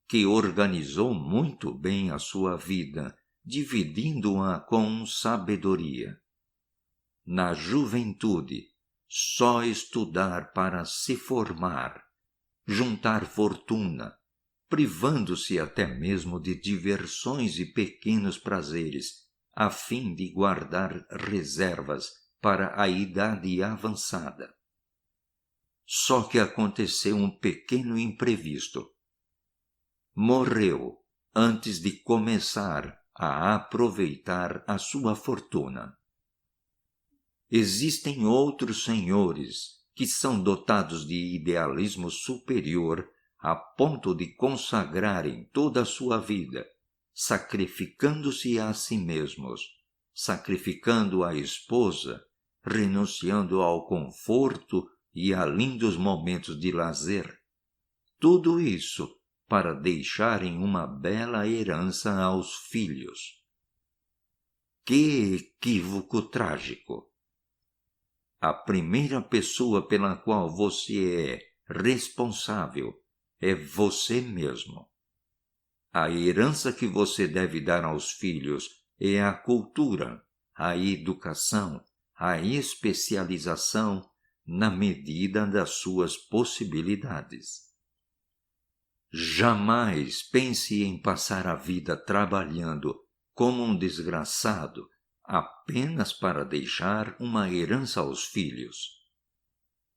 que organizou muito bem a sua vida, dividindo-a com sabedoria. Na juventude, só estudar para se formar, juntar fortuna, privando-se até mesmo de diversões e pequenos prazeres, a fim de guardar reservas para a idade avançada. Só que aconteceu um pequeno imprevisto. Morreu antes de começar a aproveitar a sua fortuna. Existem outros senhores que são dotados de idealismo superior a ponto de consagrarem toda a sua vida, sacrificando-se a si mesmos, sacrificando a esposa, renunciando ao conforto e a lindos momentos de lazer. Tudo isso para deixarem uma bela herança aos filhos. Que equívoco trágico! A primeira pessoa pela qual você é responsável é você mesmo. A herança que você deve dar aos filhos é a cultura, a educação, a especialização na medida das suas possibilidades. Jamais pense em passar a vida trabalhando como um desgraçado apenas para deixar uma herança aos filhos.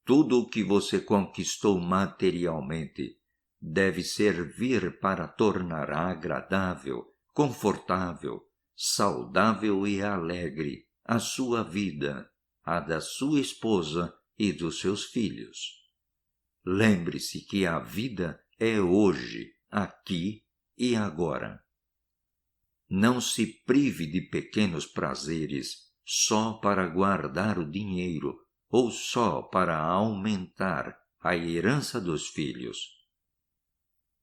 Tudo o que você conquistou materialmente deve servir para tornar agradável, confortável, saudável e alegre a sua vida, a da sua esposa e dos seus filhos. Lembre-se que a vida é hoje, aqui e agora. Não se prive de pequenos prazeres só para guardar o dinheiro ou só para aumentar a herança dos filhos.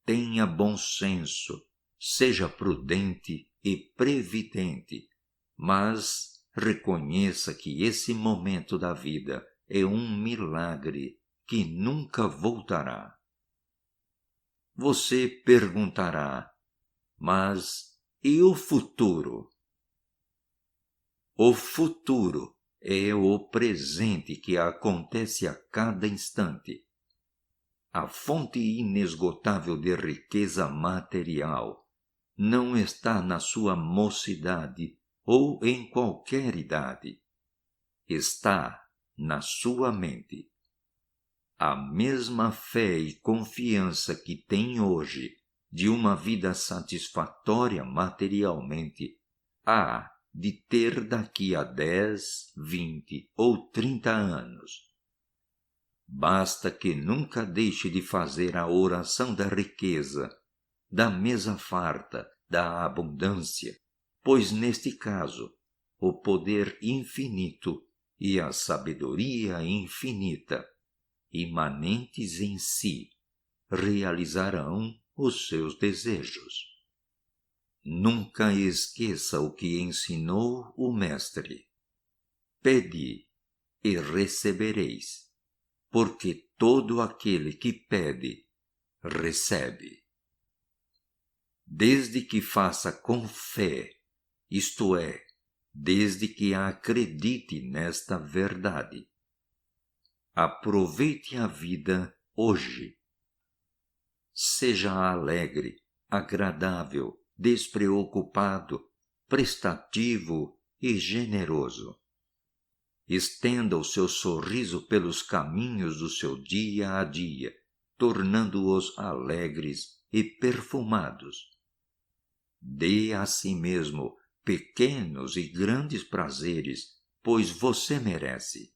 Tenha bom senso, seja prudente e previdente, mas reconheça que esse momento da vida é um milagre que nunca voltará. Você perguntará, mas e o futuro? O futuro é o presente que acontece a cada instante. A fonte inesgotável de riqueza material não está na sua mocidade ou em qualquer idade. Está na sua mente. A mesma fé e confiança que tem hoje de uma vida satisfatória materialmente, há de ter daqui a 10, 20 ou 30 anos. Basta que nunca deixe de fazer a oração da riqueza, da mesa farta, da abundância, pois neste caso o poder infinito e a sabedoria infinita, imanentes em si, realizarão os seus desejos. Nunca esqueça o que ensinou o Mestre. Pedi e recebereis, porque todo aquele que pede, recebe. Desde que faça com fé, isto é, desde que acredite nesta verdade. Aproveite a vida hoje. Seja alegre, agradável, despreocupado, prestativo e generoso. Estenda o seu sorriso pelos caminhos do seu dia a dia, tornando-os alegres e perfumados. Dê a si mesmo pequenos e grandes prazeres, pois você merece.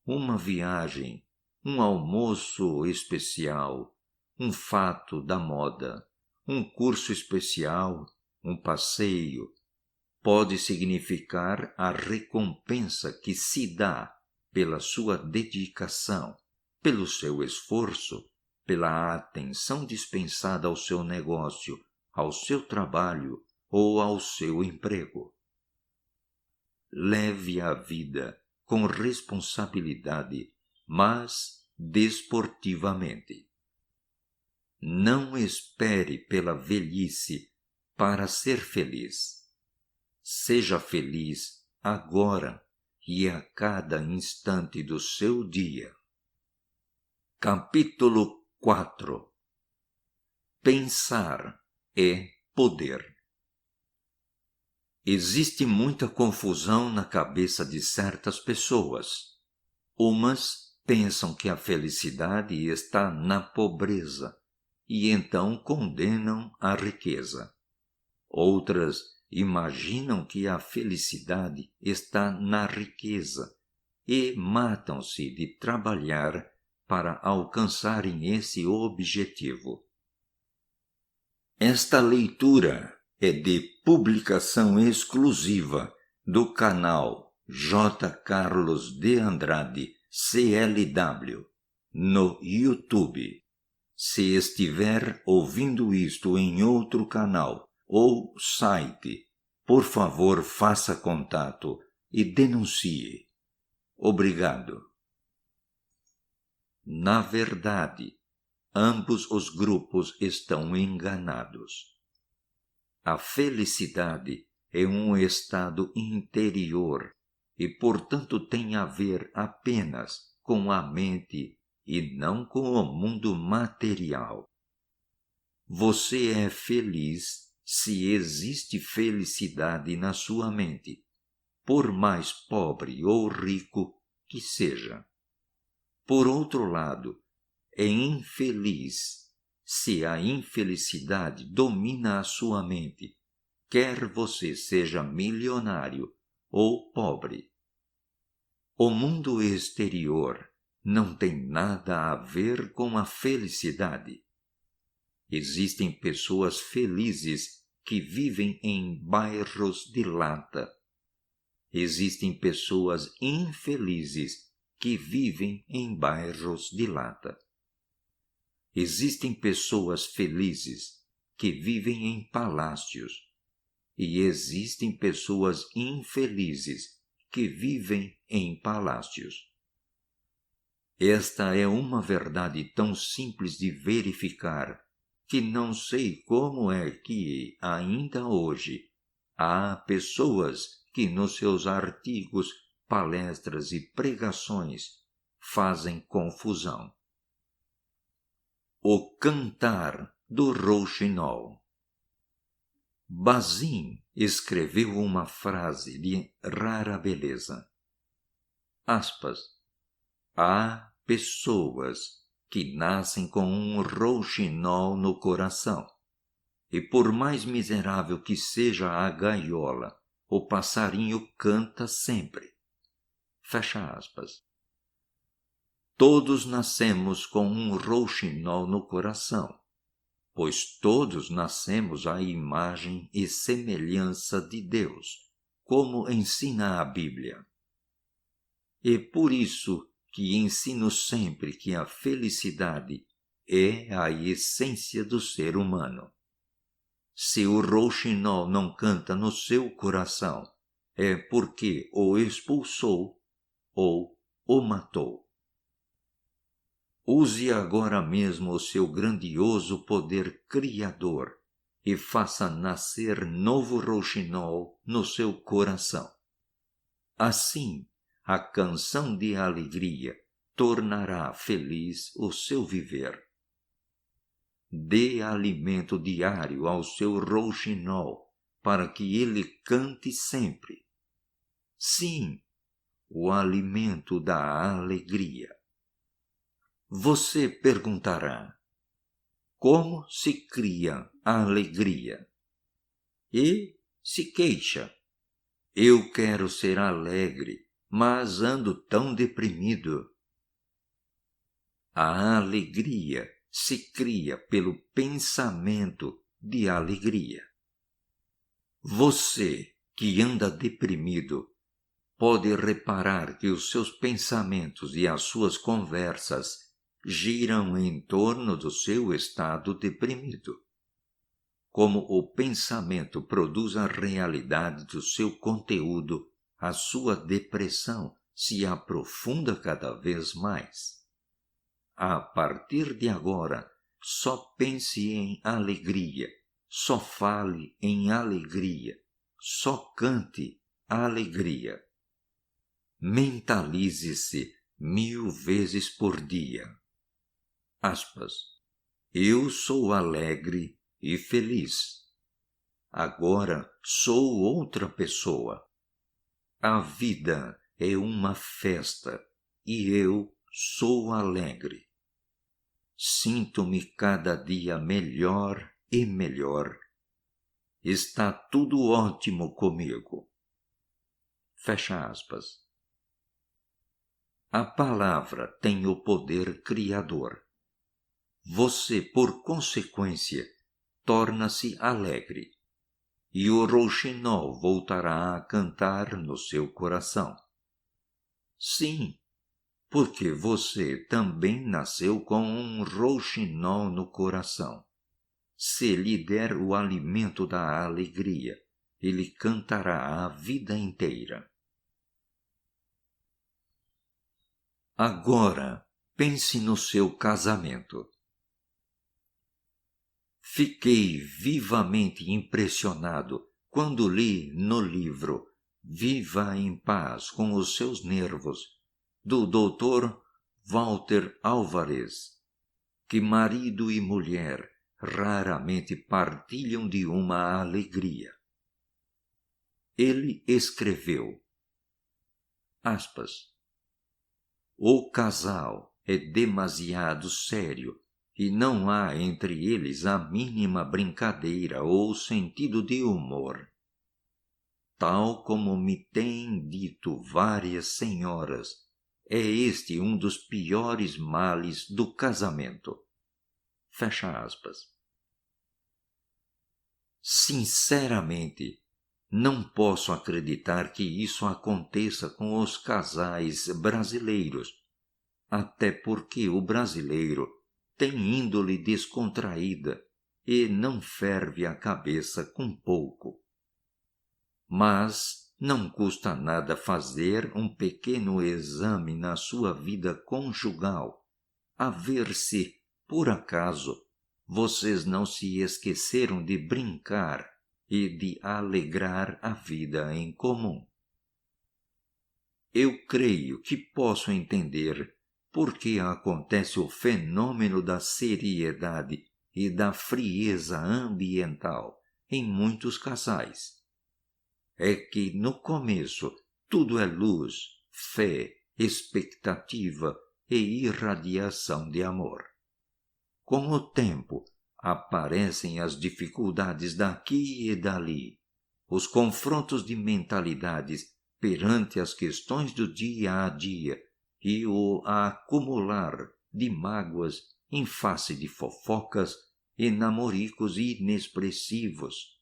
Uma viagem, um almoço especial, um fato da moda, um curso especial, um passeio, pode significar a recompensa que se dá pela sua dedicação, pelo seu esforço, pela atenção dispensada ao seu negócio, ao seu trabalho ou ao seu emprego. Leve a vida com responsabilidade, mas desportivamente. Não espere pela velhice para ser feliz. Seja feliz agora, e a cada instante do seu dia. Capítulo 4. Pensar é poder. Existe muita confusão na cabeça de certas pessoas. Umas pensam que a felicidade está na pobreza e então condenam a riqueza. Outras imaginam que a felicidade está na riqueza e matam-se de trabalhar para alcançarem esse objetivo. Esta leitura é de publicação exclusiva do canal J. Carlos de Andrade, CLW, no YouTube. Se estiver ouvindo isto em outro canal ou site, por favor faça contato e denuncie. Obrigado. Na verdade, ambos os grupos estão enganados. A felicidade é um estado interior e, portanto, tem a ver apenas com a mente e não com o mundo material. Você é feliz se existe felicidade na sua mente, por mais pobre ou rico que seja. Por outro lado, é infeliz se a infelicidade domina a sua mente, quer você seja milionário ou pobre. O mundo exterior não tem nada a ver com a felicidade. Existem pessoas felizes que vivem em bairros de lata. Existem pessoas infelizes que vivem em bairros de lata. Existem pessoas felizes que vivem em palácios e existem pessoas infelizes que vivem em palácios. Esta é uma verdade tão simples de verificar que não sei como é que, ainda hoje, há pessoas que nos seus artigos, palestras e pregações fazem confusão. O cantar do rouxinol. Bazin escreveu uma frase de rara beleza. Aspas. Há pessoas que nascem com um rouxinol no coração, e por mais miserável que seja a gaiola, o passarinho canta sempre. Fecha aspas. Todos nascemos com um rouxinol no coração, pois todos nascemos à imagem e semelhança de Deus, como ensina a Bíblia. E por isso que ensino sempre que a felicidade é a essência do ser humano. Se o rouxinol não canta no seu coração, é porque o expulsou ou o matou. Use agora mesmo o seu grandioso poder criador e faça nascer novo rouxinol no seu coração. Assim, a canção de alegria tornará feliz o seu viver. Dê alimento diário ao seu rouxinol para que ele cante sempre. Sim, o alimento da alegria. Você perguntará: como se cria a alegria? E se queixa: eu quero ser alegre, mas ando tão deprimido. A alegria se cria pelo pensamento de alegria. Você que anda deprimido pode reparar que os seus pensamentos e as suas conversas giram em torno do seu estado deprimido. Como o pensamento produz a realidade do seu conteúdo, a sua depressão se aprofunda cada vez mais. A partir de agora, só pense em alegria, só fale em alegria, só cante alegria. Mentalize-se 1000 vezes por dia. Aspas. Eu sou alegre e feliz. Agora sou outra pessoa. A vida é uma festa e eu sou alegre. Sinto-me cada dia melhor e melhor. Está tudo ótimo comigo. Fecha aspas. A palavra tem o poder criador. Você, por consequência, torna-se alegre, e o rouxinol voltará a cantar no seu coração. Sim, porque você também nasceu com um rouxinol no coração. Se lhe der o alimento da alegria, ele cantará a vida inteira. Agora, pense no seu casamento. Fiquei vivamente impressionado quando li no livro Viva em Paz com os Seus Nervos, do Dr. Walter Álvares, que marido e mulher raramente partilham de uma alegria. Ele escreveu, aspas, o casal é demasiado sério e não há entre eles a mínima brincadeira ou sentido de humor. Tal como me têm dito várias senhoras, é este um dos piores males do casamento. Fecha aspas. Sinceramente, não posso acreditar que isso aconteça com os casais brasileiros, até porque o brasileiro tem índole descontraída e não ferve a cabeça com pouco. Mas não custa nada fazer um pequeno exame na sua vida conjugal, a ver se, por acaso, vocês não se esqueceram de brincar e de alegrar a vida em comum. Eu creio que posso entender por que acontece o fenômeno da seriedade e da frieza ambiental em muitos casais. É que no começo tudo é luz, fé, expectativa e irradiação de amor. Com o tempo, aparecem as dificuldades daqui e dali, os confrontos de mentalidades perante as questões do dia a dia e o acumular de mágoas em face de fofocas e namoricos inexpressivos,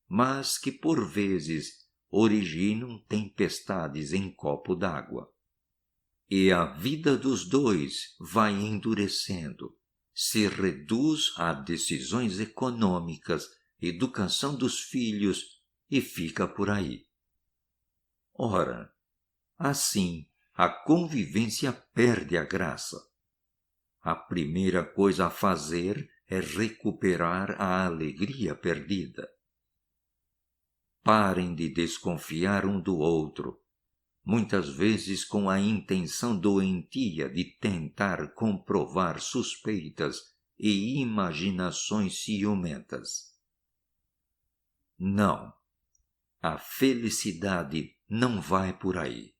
mas que por vezes originam tempestades em copo d'água. E a vida dos dois vai endurecendo, se reduz a decisões econômicas, educação dos filhos e fica por aí. Ora, assim, a convivência perde a graça. A primeira coisa a fazer é recuperar a alegria perdida. Parem de desconfiar um do outro, muitas vezes com a intenção doentia de tentar comprovar suspeitas e imaginações ciumentas. Não, a felicidade não vai por aí.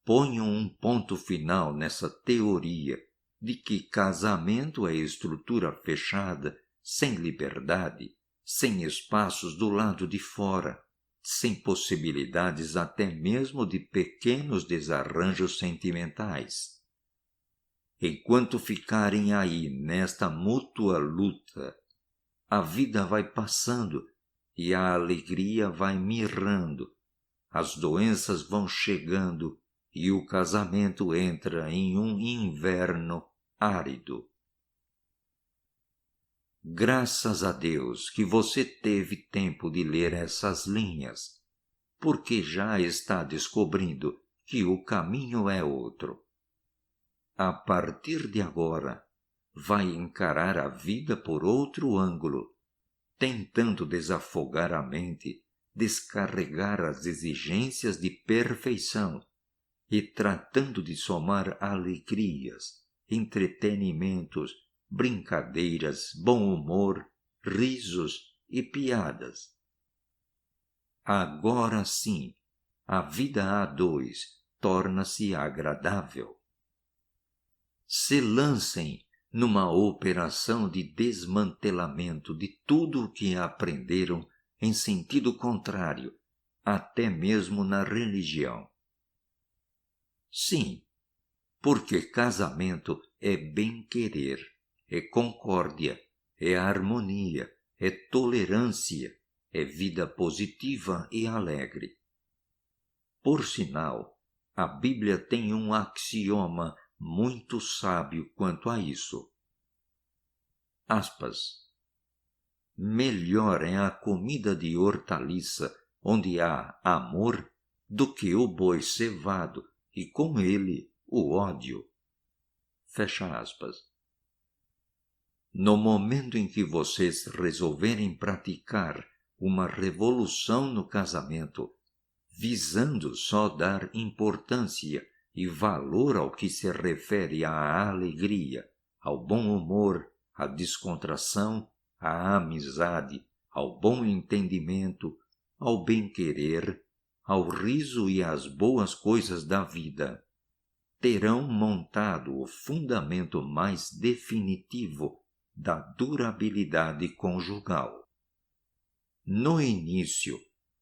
Ponham um ponto final nessa teoria de que casamento é estrutura fechada, sem liberdade, sem espaços do lado de fora, sem possibilidades até mesmo de pequenos desarranjos sentimentais. Enquanto ficarem aí nesta mútua luta, a vida vai passando e a alegria vai mirrando, as doenças vão chegando e o casamento entra em um inverno árido. Graças a Deus que você teve tempo de ler essas linhas, porque já está descobrindo que o caminho é outro. A partir de agora, vai encarar a vida por outro ângulo, tentando desafogar a mente descarregar as exigências de perfeição e tratando de somar alegrias, entretenimentos, brincadeiras, bom humor, risos e piadas. Agora sim, a vida a dois torna-se agradável. Se lancem numa operação de desmantelamento de tudo o que aprenderam em sentido contrário, até mesmo na religião. Sim, porque casamento é bem-querer, é concórdia, é harmonia, é tolerância, é vida positiva e alegre. Por sinal, a Bíblia tem um axioma muito sábio quanto a isso. Aspas. Melhor é a comida de hortaliça, onde há amor, do que o boi cevado, e com ele o ódio. Fecha aspas. No momento em que vocês resolverem praticar uma revolução no casamento, visando só dar importância e valor ao que se refere à alegria, ao bom humor, à descontração, à amizade, ao bom entendimento, ao bem-querer, ao riso e às boas coisas da vida, terão montado o fundamento mais definitivo da durabilidade conjugal. No início,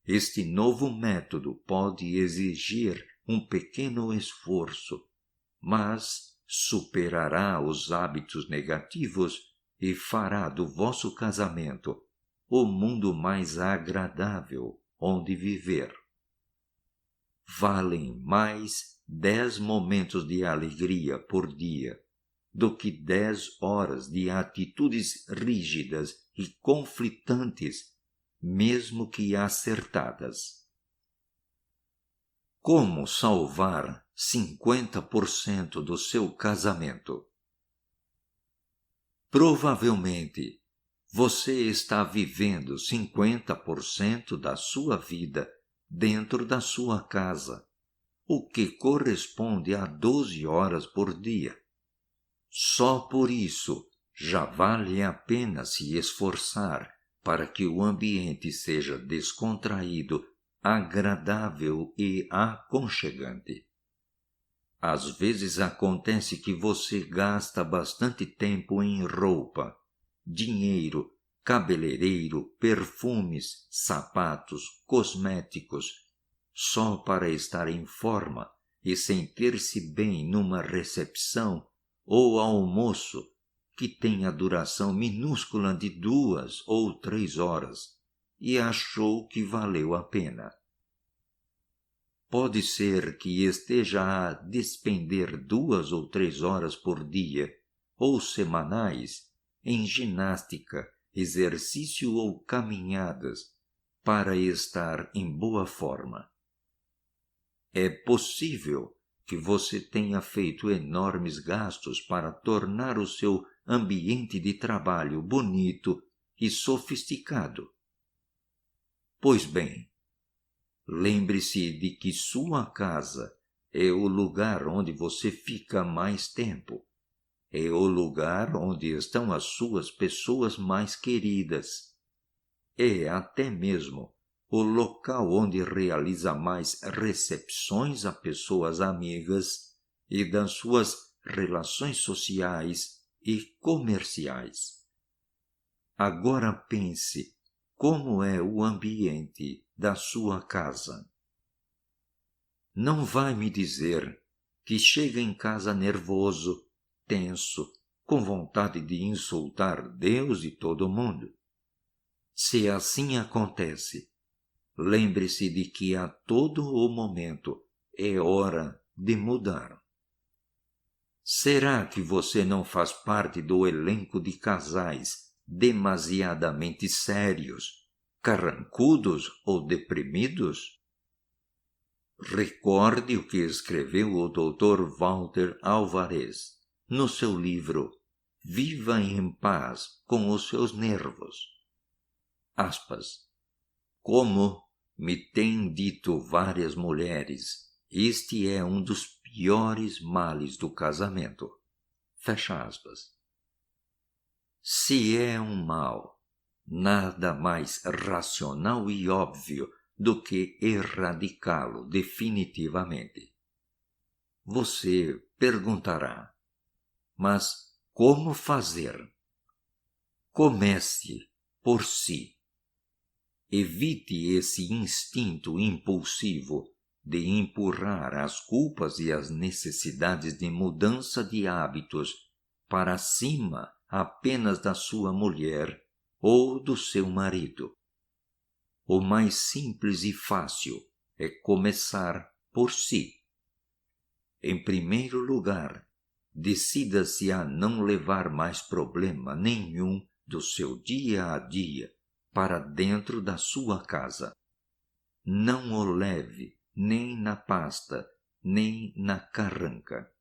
este novo método pode exigir um pequeno esforço, mas superará os hábitos negativos e fará do vosso casamento o mundo mais agradável onde viver. Valem mais 10 momentos de alegria por dia do que 10 horas de atitudes rígidas e conflitantes, mesmo que acertadas. Como salvar 50% do seu casamento? Provavelmente, você está vivendo 50% da sua vida dentro da sua casa, o que corresponde a 12 horas por dia. Só por isso já vale a pena se esforçar para que o ambiente seja descontraído, agradável e aconchegante. Às vezes acontece que você gasta bastante tempo em roupa, dinheiro, cabeleireiro, perfumes, sapatos, cosméticos, só para estar em forma e sentir-se bem numa recepção ou almoço que tem a duração minúscula de 2 ou 3 horas e achou que valeu a pena. Pode ser que esteja a despender 2 ou 3 horas por dia ou semanais em ginástica, exercício ou caminhadas para estar em boa forma. É possível que você tenha feito enormes gastos para tornar o seu ambiente de trabalho bonito e sofisticado. Pois bem, lembre-se de que sua casa é o lugar onde você fica mais tempo. É o lugar onde estão as suas pessoas mais queridas. É até mesmo o local onde realiza mais recepções a pessoas amigas e das suas relações sociais e comerciais. Agora pense como é o ambiente da sua casa. Não vai me dizer que chega em casa nervoso, tenso, com vontade de insultar Deus e todo mundo. Se assim acontece, lembre-se de que a todo o momento é hora de mudar. Será que você não faz parte do elenco de casais demasiadamente sérios, carrancudos ou deprimidos? Recorde o que escreveu o Dr. Walter Alvarez no seu livro Viva em Paz com os seus Nervos. Aspas. Como Me têm dito várias mulheres, este é um dos piores males do casamento. Fecha aspas. Se é um mal, nada mais racional e óbvio do que erradicá-lo definitivamente. Você perguntará, mas como fazer? Comece por si. Evite esse instinto impulsivo de empurrar as culpas e as necessidades de mudança de hábitos para cima apenas da sua mulher ou do seu marido. O mais simples e fácil é começar por si. Em primeiro lugar, decida-se a não levar mais problema nenhum do seu dia a dia para dentro da sua casa. Não o leve nem na pasta, nem na carranca.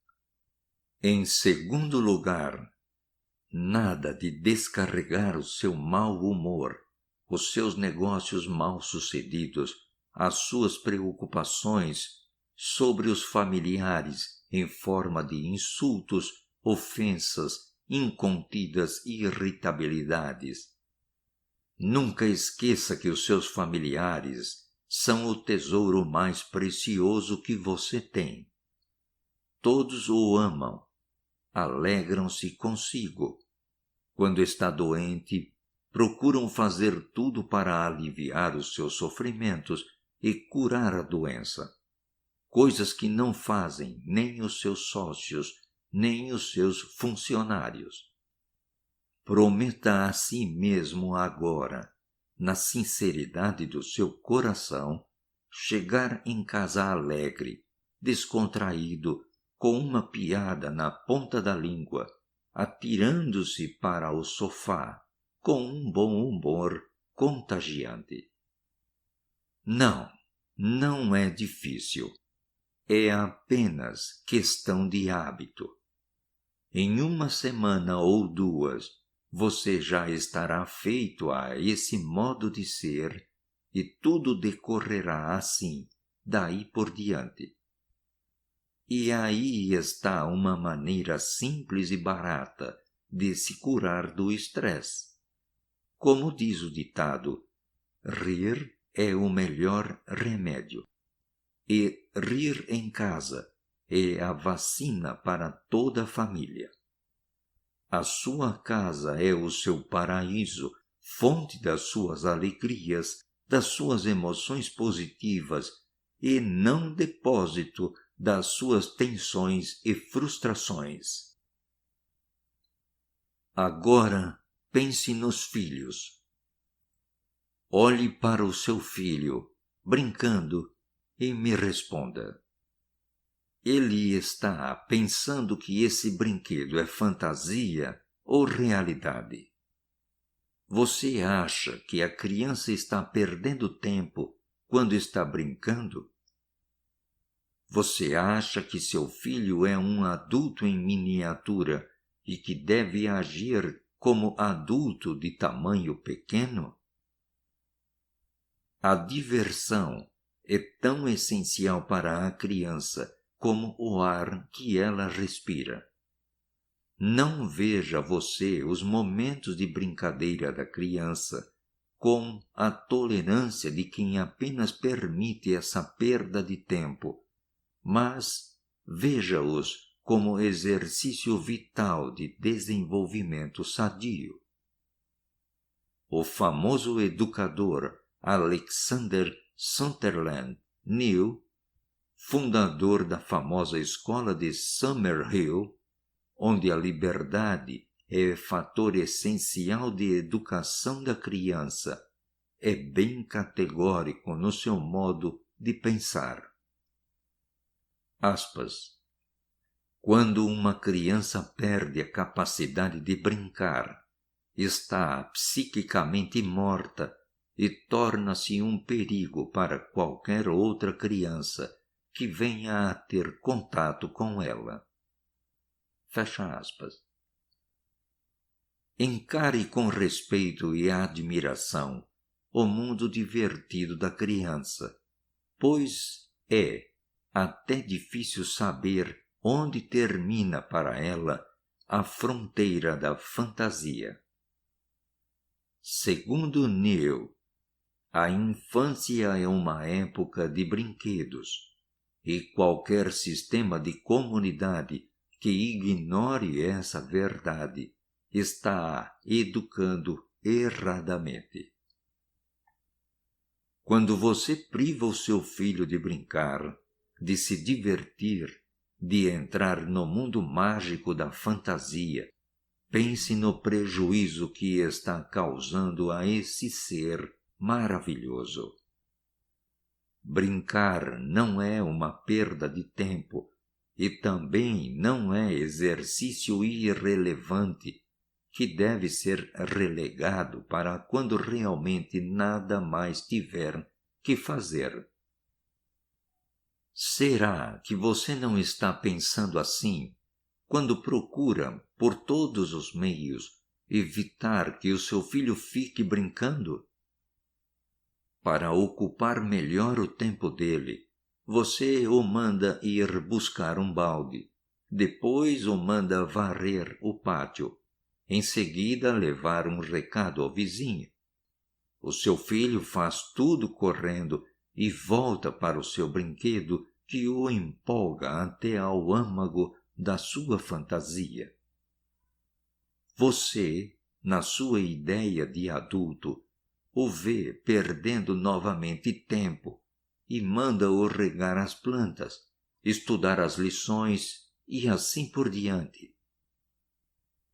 Em segundo lugar, nada de descarregar o seu mau humor, os seus negócios mal-sucedidos, as suas preocupações sobre os familiares em forma de insultos, ofensas, incontidas irritabilidades. Nunca esqueça que os seus familiares são o tesouro mais precioso que você tem. Todos o amam, alegram-se consigo. Quando está doente, procuram fazer tudo para aliviar os seus sofrimentos e curar a doença. Coisas que não fazem nem os seus sócios, nem os seus funcionários. Prometa a si mesmo agora, na sinceridade do seu coração, chegar em casa alegre, descontraído, com uma piada na ponta da língua, atirando-se para o sofá, com um bom humor contagiante. Não é difícil. É apenas questão de hábito. Em uma semana ou duas, você já estará feito a esse modo de ser e tudo decorrerá assim, daí por diante. E aí está uma maneira simples e barata de se curar do estresse. Como diz o ditado, rir é o melhor remédio. E rir em casa é a vacina para toda a família. A sua casa é o seu paraíso, fonte das suas alegrias, das suas emoções positivas e não depósito das suas tensões e frustrações. Agora pense nos filhos. Olhe para o seu filho, brincando, e me responda. Ele está pensando que esse brinquedo é fantasia ou realidade? Você acha que a criança está perdendo tempo quando está brincando? Você acha que seu filho é um adulto em miniatura e que deve agir como adulto de tamanho pequeno? A diversão é tão essencial para a criança como o ar que ela respira. Não veja você os momentos de brincadeira da criança com a tolerância de quem apenas permite essa perda de tempo, mas veja-os como exercício vital de desenvolvimento sadio. O famoso educador Alexander Sunderland New, fundador da famosa escola de Summerhill, onde a liberdade é fator essencial de educação da criança, é bem categórico no seu modo de pensar. Aspas. Quando uma criança perde a capacidade de brincar, está psiquicamente morta e torna-se um perigo para qualquer outra criança que venha a ter contato com ela. Fecha aspas. Encare com respeito e admiração o mundo divertido da criança, pois é até difícil saber onde termina para ela a fronteira da fantasia. Segundo Neil, a infância é uma época de brinquedos, e qualquer sistema de comunidade que ignore essa verdade está educando erradamente. Quando você priva o seu filho de brincar, de se divertir, de entrar no mundo mágico da fantasia, pense no prejuízo que está causando a esse ser maravilhoso. Brincar não é uma perda de tempo e também não é exercício irrelevante que deve ser relegado para quando realmente nada mais tiver que fazer. Será que você não está pensando assim quando procura, por todos os meios, evitar que o seu filho fique brincando? Para ocupar melhor o tempo dele, você o manda ir buscar um balde, depois o manda varrer o pátio, em seguida levar um recado ao vizinho. O seu filho faz tudo correndo e volta para o seu brinquedo que o empolga até ao âmago da sua fantasia. Você, na sua ideia de adulto, o vê perdendo novamente tempo e manda-o regar as plantas, estudar as lições e assim por diante.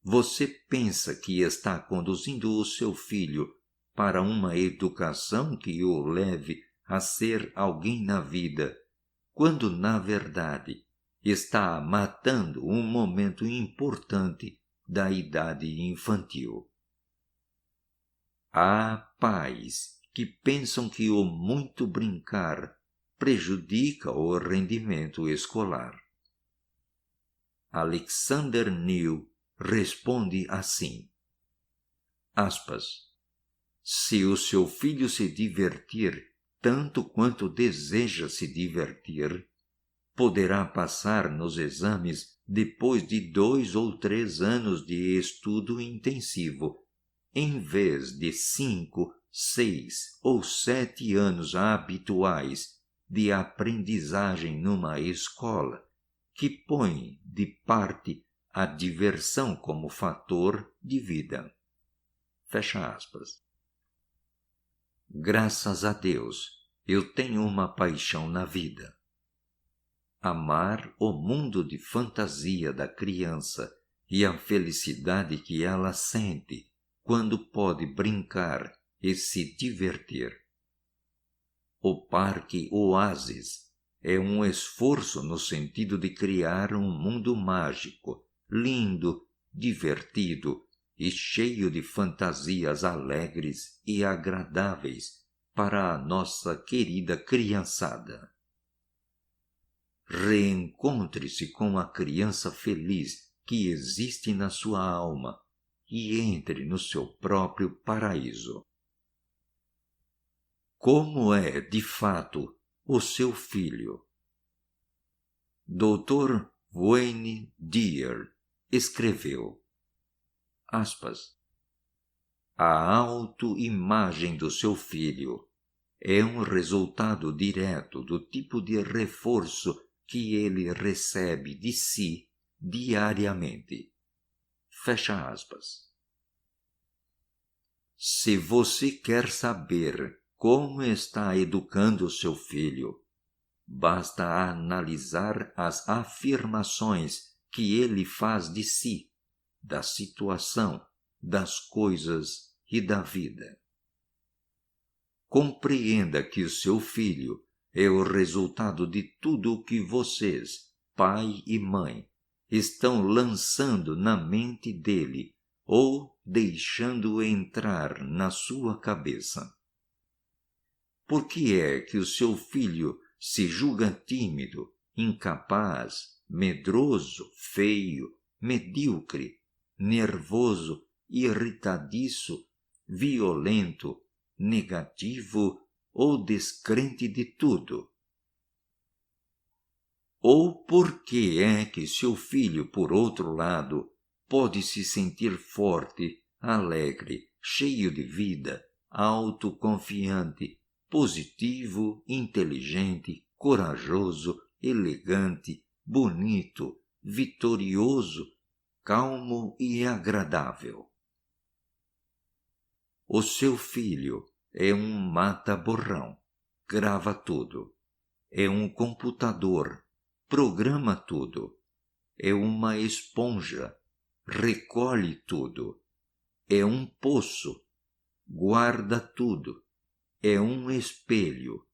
Você pensa que está conduzindo o seu filho para uma educação que o leve a ser alguém na vida, quando, na verdade, está matando um momento importante da idade infantil. Há pais que pensam que o muito brincar prejudica o rendimento escolar. Alexander Neil responde assim, aspas, se o seu filho se divertir tanto quanto deseja se divertir, poderá passar nos exames depois de 2 ou 3 anos de estudo intensivo, em vez de 5, 6 ou 7 anos habituais de aprendizagem numa escola, que põe de parte a diversão como fator de vida. Fecha aspas. Graças a Deus, eu tenho uma paixão na vida. Amar o mundo de fantasia da criança e a felicidade que ela sente quando pode brincar e se divertir. O Parque Oásis é um esforço no sentido de criar um mundo mágico, lindo, divertido e cheio de fantasias alegres e agradáveis para a nossa querida criançada. Reencontre-se com a criança feliz que existe na sua alma e entre no seu próprio paraíso. Como é, de fato, o seu filho? Dr. Wayne Dyer escreveu, aspas, a autoimagem do seu filho é um resultado direto do tipo de reforço que ele recebe de si diariamente. Fecha aspas. Se você quer saber como está educando seu filho, basta analisar as afirmações que ele faz de si, da situação, das coisas e da vida. Compreenda que o seu filho é o resultado de tudo o que vocês, pai e mãe, estão lançando na mente dele ou deixando entrar na sua cabeça. Por que é que o seu filho se julga tímido, incapaz, medroso, feio, medíocre, nervoso, irritadiço, violento, negativo ou descrente de tudo? Ou por que é que seu filho, por outro lado, pode se sentir forte, alegre, cheio de vida, autoconfiante, positivo, inteligente, corajoso, elegante, bonito, vitorioso, calmo e agradável? O seu filho é um mata-borrão, grava tudo. É um computador, programa tudo. É uma esponja, recolhe tudo. É um poço, guarda tudo. É um espelho,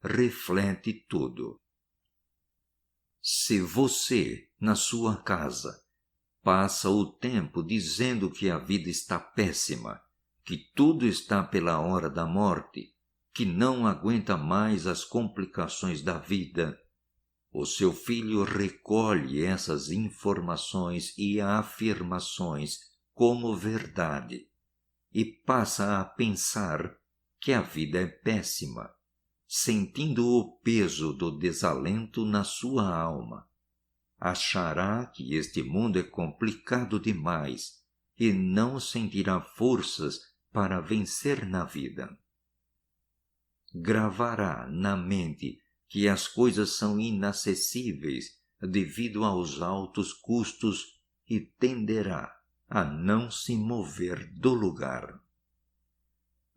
reflete tudo. Se você, na sua casa, passa o tempo dizendo que a vida está péssima, que tudo está pela hora da morte, que não aguenta mais as complicações da vida, o seu filho recolhe essas informações e afirmações como verdade e passa a pensar que a vida é péssima, sentindo o peso do desalento na sua alma. Achará que este mundo é complicado demais e não sentirá forças para vencer na vida. Gravará na mente que as coisas são inacessíveis devido aos altos custos e tenderá a não se mover do lugar.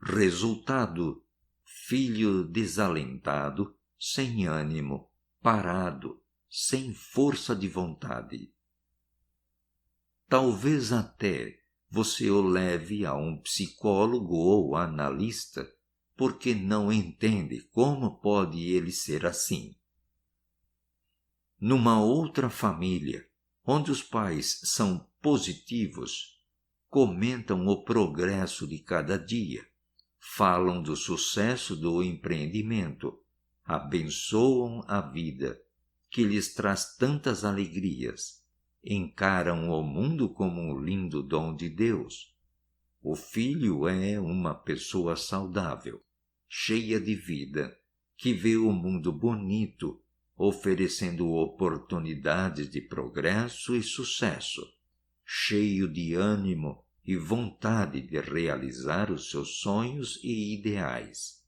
Resultado: filho desalentado, sem ânimo, parado, sem força de vontade. Talvez até você o leve a um psicólogo ou analista, porque não entende como pode ele ser assim. Numa outra família, onde os pais são positivos, comentam o progresso de cada dia, falam do sucesso do empreendimento, abençoam a vida, que lhes traz tantas alegrias, encaram o mundo como um lindo dom de Deus. O filho é uma pessoa saudável, cheia de vida, que vê o mundo bonito, oferecendo oportunidades de progresso e sucesso, cheio de ânimo e vontade de realizar os seus sonhos e ideais.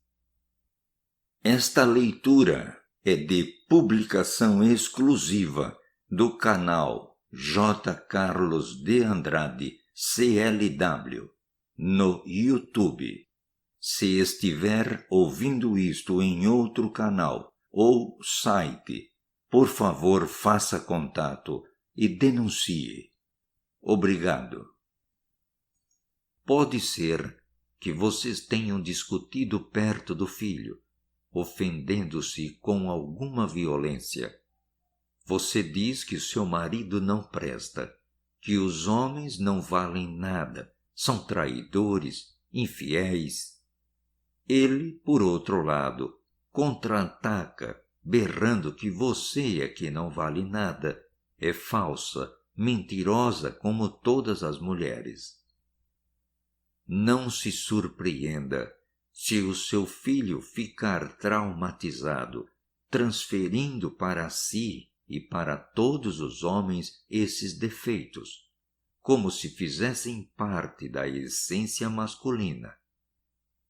Esta leitura é de publicação exclusiva do canal J. Carlos de Andrade, CLW, no YouTube. Se estiver ouvindo isto em outro canal ou site, por favor faça contato e denuncie. Obrigado. Pode ser que vocês tenham discutido perto do filho, ofendendo-se com alguma violência. Você diz que seu marido não presta, que os homens não valem nada, são traidores, infiéis. Ele, por outro lado, contra-ataca, berrando que você é que não vale nada, é falsa, mentirosa como todas as mulheres. Não se surpreenda se o seu filho ficar traumatizado, transferindo para si e para todos os homens esses defeitos, como se fizessem parte da essência masculina.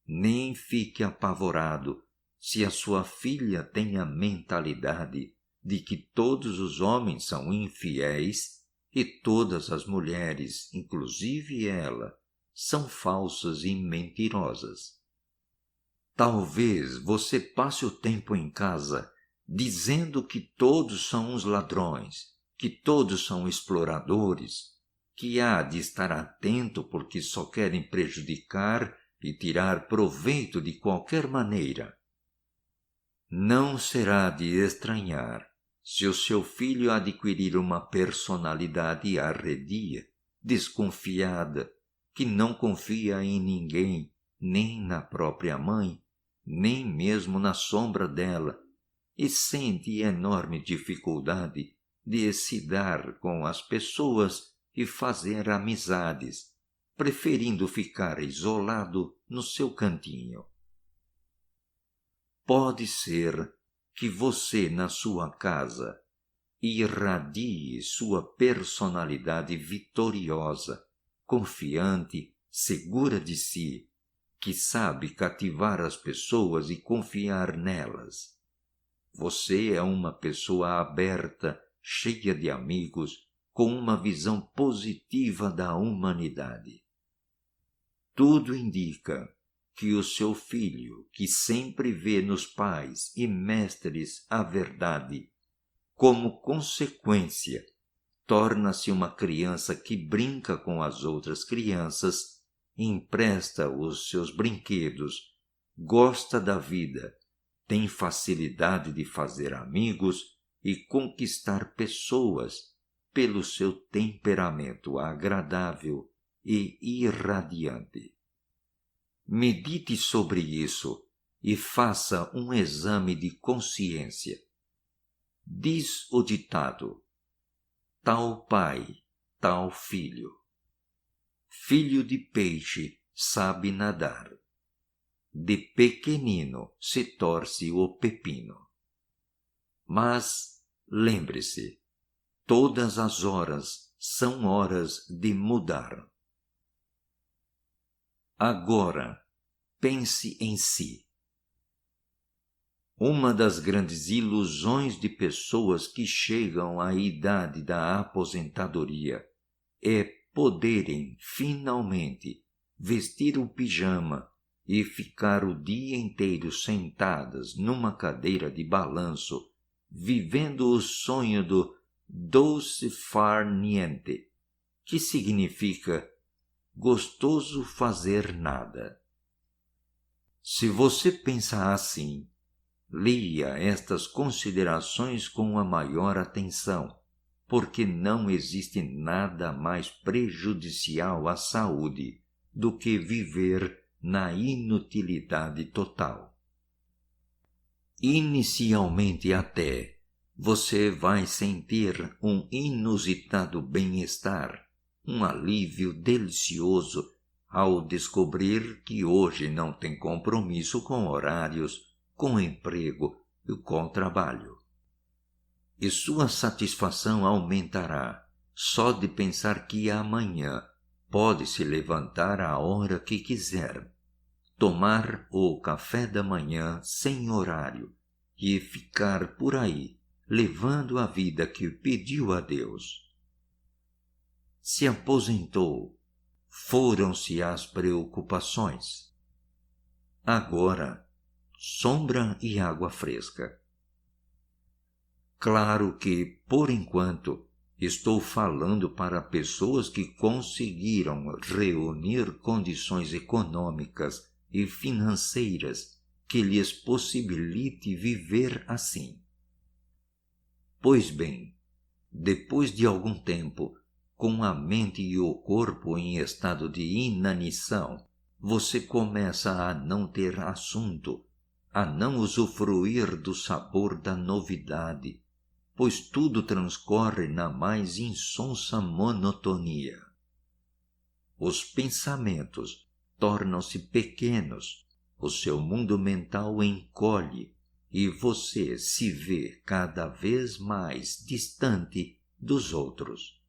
Nem fique apavorado se a sua filha tem a mentalidade de que todos os homens são infiéis e todas as mulheres, inclusive ela, são falsas e mentirosas. Talvez você passe o tempo em casa dizendo que todos são uns ladrões, que todos são exploradores, que há de estar atento porque só querem prejudicar e tirar proveito de qualquer maneira. Não será de estranhar se o seu filho adquirir uma personalidade arredia, desconfiada, que não confia em ninguém, nem na própria mãe, nem mesmo na sombra dela, e sente enorme dificuldade de se dar com as pessoas e fazer amizades, preferindo ficar isolado no seu cantinho. Pode ser que você, na sua casa, irradie sua personalidade vitoriosa, confiante, segura de si, que sabe cativar as pessoas e confiar nelas. Você é uma pessoa aberta, cheia de amigos, com uma visão positiva da humanidade. Tudo indica que o seu filho, que sempre vê nos pais e mestres a verdade, como consequência, torna-se uma criança que brinca com as outras crianças, empresta os seus brinquedos, gosta da vida, tem facilidade de fazer amigos e conquistar pessoas pelo seu temperamento agradável e irradiante. Medite sobre isso e faça um exame de consciência. Diz o ditado: tal pai, tal filho. Filho de peixe sabe nadar. De pequenino se torce o pepino. Mas lembre-se, todas as horas são horas de mudar. Agora, pense em si. Uma das grandes ilusões de pessoas que chegam à idade da aposentadoria é poderem, finalmente, vestir o pijama e ficar o dia inteiro sentadas numa cadeira de balanço, vivendo o sonho do dolce far niente, que significa gostoso fazer nada. Se você pensa assim, leia estas considerações com a maior atenção, porque não existe nada mais prejudicial à saúde do que viver na inutilidade total. Inicialmente até, você vai sentir um inusitado bem-estar, um alívio delicioso ao descobrir que hoje não tem compromisso com horários, com emprego e com trabalho. E sua satisfação aumentará só de pensar que amanhã pode se levantar a hora que quiser, tomar o café da manhã sem horário e ficar por aí, levando a vida que pediu a Deus. Se aposentou, foram-se as preocupações. Agora, sombra e água fresca. Claro que, por enquanto, estou falando para pessoas que conseguiram reunir condições econômicas e financeiras que lhes possibilite viver assim. Pois bem, depois de algum tempo, com a mente e o corpo em estado de inanição, você começa a não ter assunto, a não usufruir do sabor da novidade, pois tudo transcorre na mais insonsa monotonia. Os pensamentos tornam-se pequenos, o seu mundo mental encolhe e você se vê cada vez mais distante dos outros.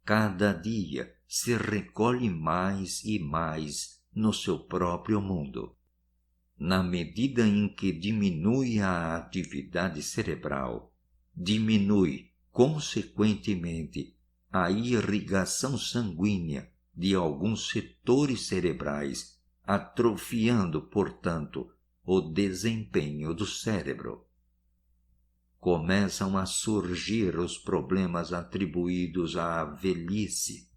Cada dia se recolhe mais e mais no seu próprio mundo. Na medida em que diminui a atividade cerebral, diminui, consequentemente, a irrigação sanguínea de alguns setores cerebrais, atrofiando, portanto, o desempenho do cérebro. Começam a surgir os problemas atribuídos à velhice,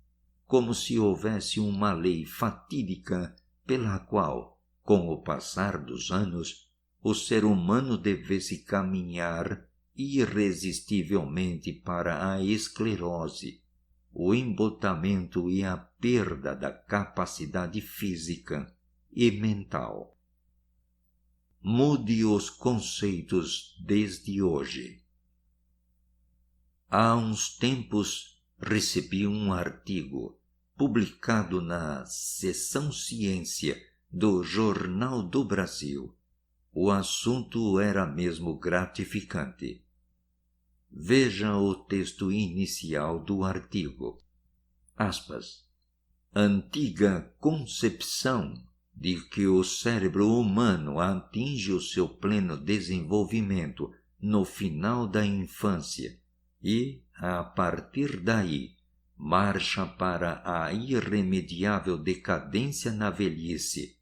como se houvesse uma lei fatídica pela qual, com o passar dos anos, o ser humano devesse caminhar irresistivelmente para a esclerose, o embotamento e a perda da capacidade física e mental. Mude os conceitos desde hoje. Há uns tempos recebi um artigo publicado na seção Ciência do Jornal do Brasil, o assunto era mesmo gratificante. Veja o texto inicial do artigo. Aspas. Antiga concepção de que o cérebro humano atinge o seu pleno desenvolvimento no final da infância e, a partir daí, marcha para a irremediável decadência na velhice,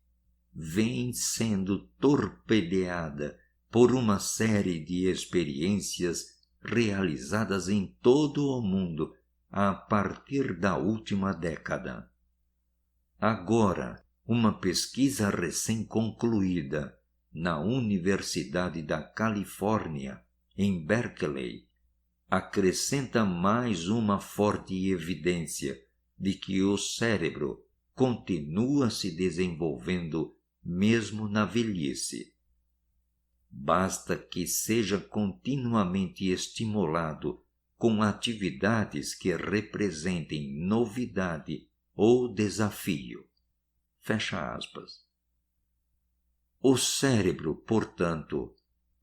vem sendo torpedeada por uma série de experiências realizadas em todo o mundo a partir da última década. Agora, uma pesquisa recém-concluída na Universidade da Califórnia, em Berkeley, acrescenta mais uma forte evidência de que o cérebro continua se desenvolvendo mesmo na velhice. Basta que seja continuamente estimulado com atividades que representem novidade ou desafio. Fecha aspas. O cérebro, portanto,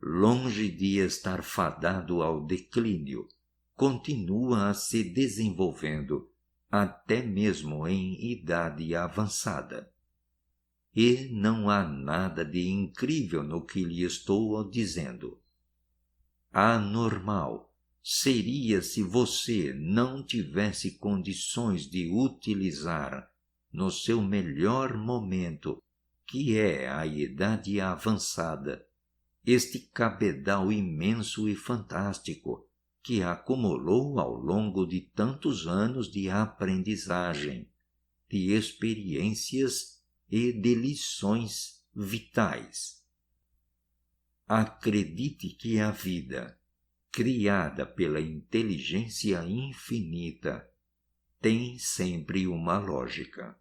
longe de estar fadado ao declínio, continua a se desenvolvendo até mesmo em idade avançada. E não há nada de incrível no que lhe estou dizendo. Anormal seria se você não tivesse condições de utilizar, no seu melhor momento, que é a idade avançada, este cabedal imenso e fantástico que acumulou ao longo de tantos anos de aprendizagem, de experiências e de lições vitais. Acredite que a vida, criada pela inteligência infinita, tem sempre uma lógica.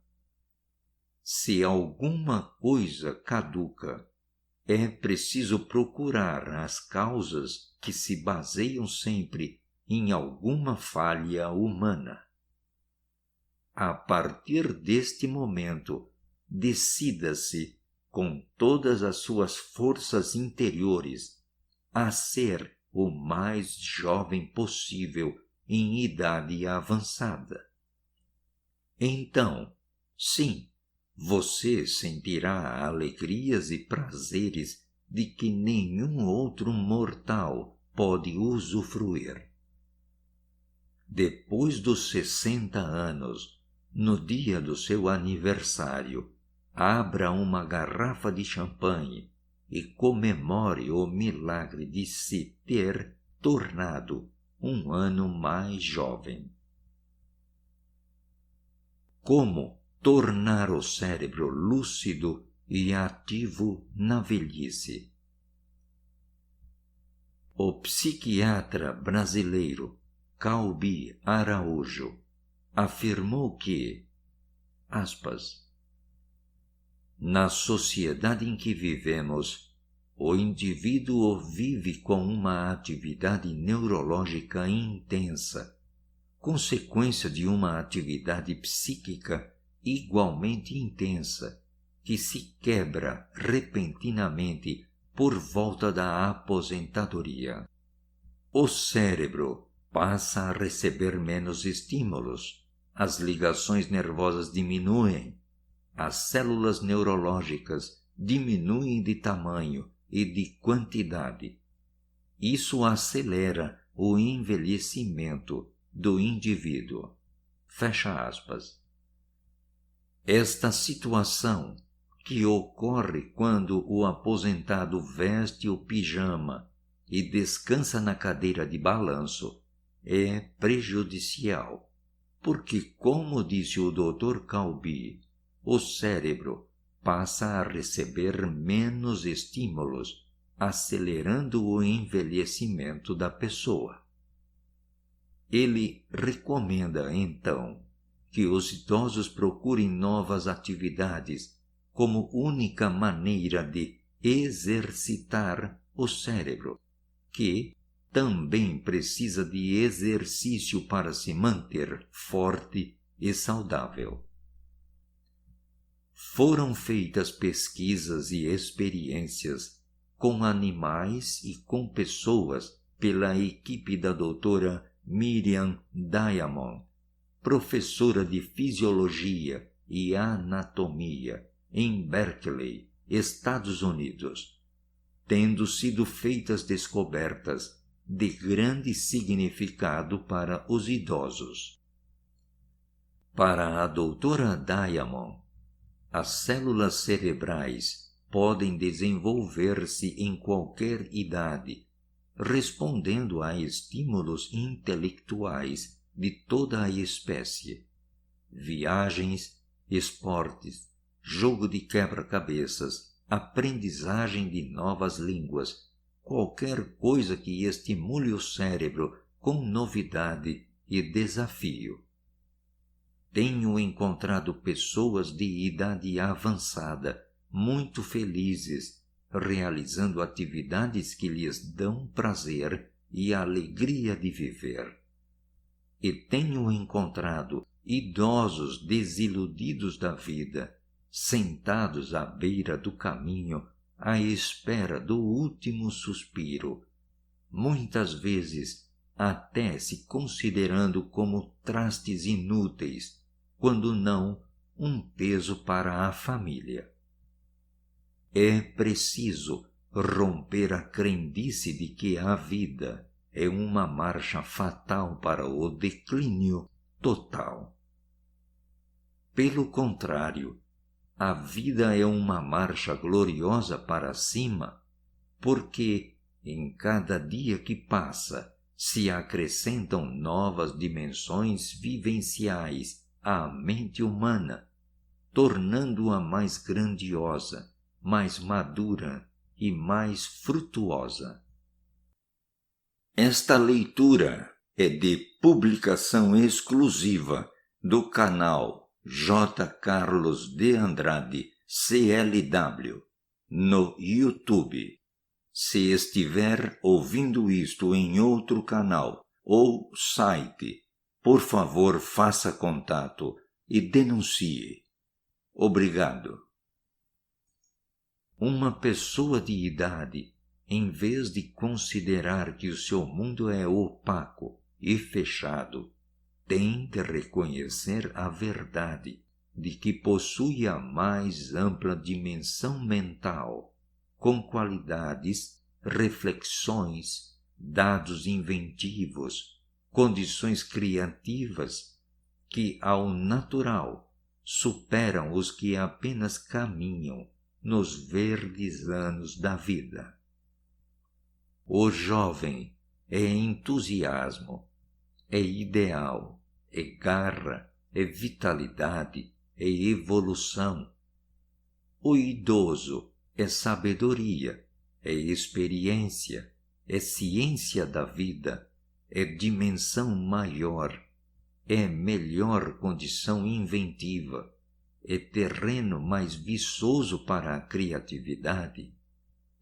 Se alguma coisa caduca, é preciso procurar as causas que se baseiam sempre em alguma falha humana. A partir deste momento, decida-se, com todas as suas forças interiores, a ser o mais jovem possível em idade avançada. Então, sim, você sentirá alegrias e prazeres de que nenhum outro mortal pode usufruir. Depois dos 60 anos, no dia do seu aniversário, abra uma garrafa de champanhe e comemore o milagre de se ter tornado um ano mais jovem. Como tornar o cérebro lúcido e ativo na velhice? O psiquiatra brasileiro Calbi Araújo afirmou que, aspas, na sociedade em que vivemos, o indivíduo vive com uma atividade neurológica intensa, consequência de uma atividade psíquica igualmente intensa, que se quebra repentinamente por volta da aposentadoria. O cérebro passa a receber menos estímulos, as ligações nervosas diminuem, as células neurológicas diminuem de tamanho e de quantidade. Isso acelera o envelhecimento do indivíduo. Fecha aspas. Esta situação, que ocorre quando o aposentado veste o pijama e descansa na cadeira de balanço, é prejudicial, porque, como disse o Dr. Calbi, o cérebro passa a receber menos estímulos, acelerando o envelhecimento da pessoa. Ele recomenda, então, que os idosos procurem novas atividades como única maneira de exercitar o cérebro, que também precisa de exercício para se manter forte e saudável. Foram feitas pesquisas e experiências com animais e com pessoas pela equipe da doutora Miriam Diamond, professora de Fisiologia e Anatomia em Berkeley, Estados Unidos, tendo sido feitas descobertas de grande significado para os idosos. Para a doutora Diamond, as células cerebrais podem desenvolver-se em qualquer idade, respondendo a estímulos intelectuais de toda a espécie. Viagens, esportes, jogo de quebra-cabeças, aprendizagem de novas línguas, qualquer coisa que estimule o cérebro com novidade e desafio. Tenho encontrado pessoas de idade avançada, muito felizes, realizando atividades que lhes dão prazer e alegria de viver. E tenho encontrado idosos desiludidos da vida, sentados à beira do caminho, à espera do último suspiro, muitas vezes até se considerando como trastes inúteis, quando não um peso para a família. É preciso romper a crendice de que a vida é uma marcha fatal para o declínio total. Pelo contrário, a vida é uma marcha gloriosa para cima, porque em cada dia que passa se acrescentam novas dimensões vivenciais à mente humana, tornando-a mais grandiosa, mais madura e mais frutuosa. Esta leitura é de publicação exclusiva do canal J. Carlos de Andrade CLW no YouTube. Se estiver ouvindo isto em outro canal ou site, por favor faça contato e denuncie. Obrigado. Uma pessoa de idade, em vez de considerar que o seu mundo é opaco e fechado, tem de reconhecer a verdade de que possui a mais ampla dimensão mental, com qualidades, reflexões, dados inventivos, condições criativas que, ao natural, superam os que apenas caminham nos verdes anos da vida. O jovem é entusiasmo, é ideal, é garra, é vitalidade, é evolução. O idoso é sabedoria, é experiência, é ciência da vida, é dimensão maior, é melhor condição inventiva, é terreno mais viçoso para a criatividade,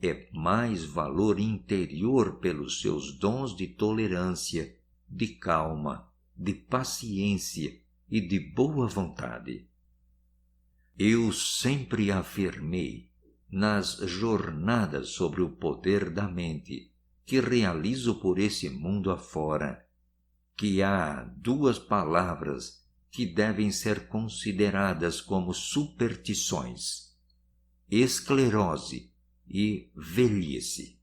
é mais valor interior pelos seus dons de tolerância, de calma, de paciência e de boa vontade. Eu sempre afirmei, nas jornadas sobre o poder da mente que realizo por esse mundo afora, que há duas palavras que devem ser consideradas como superstições: esclerose e velhice.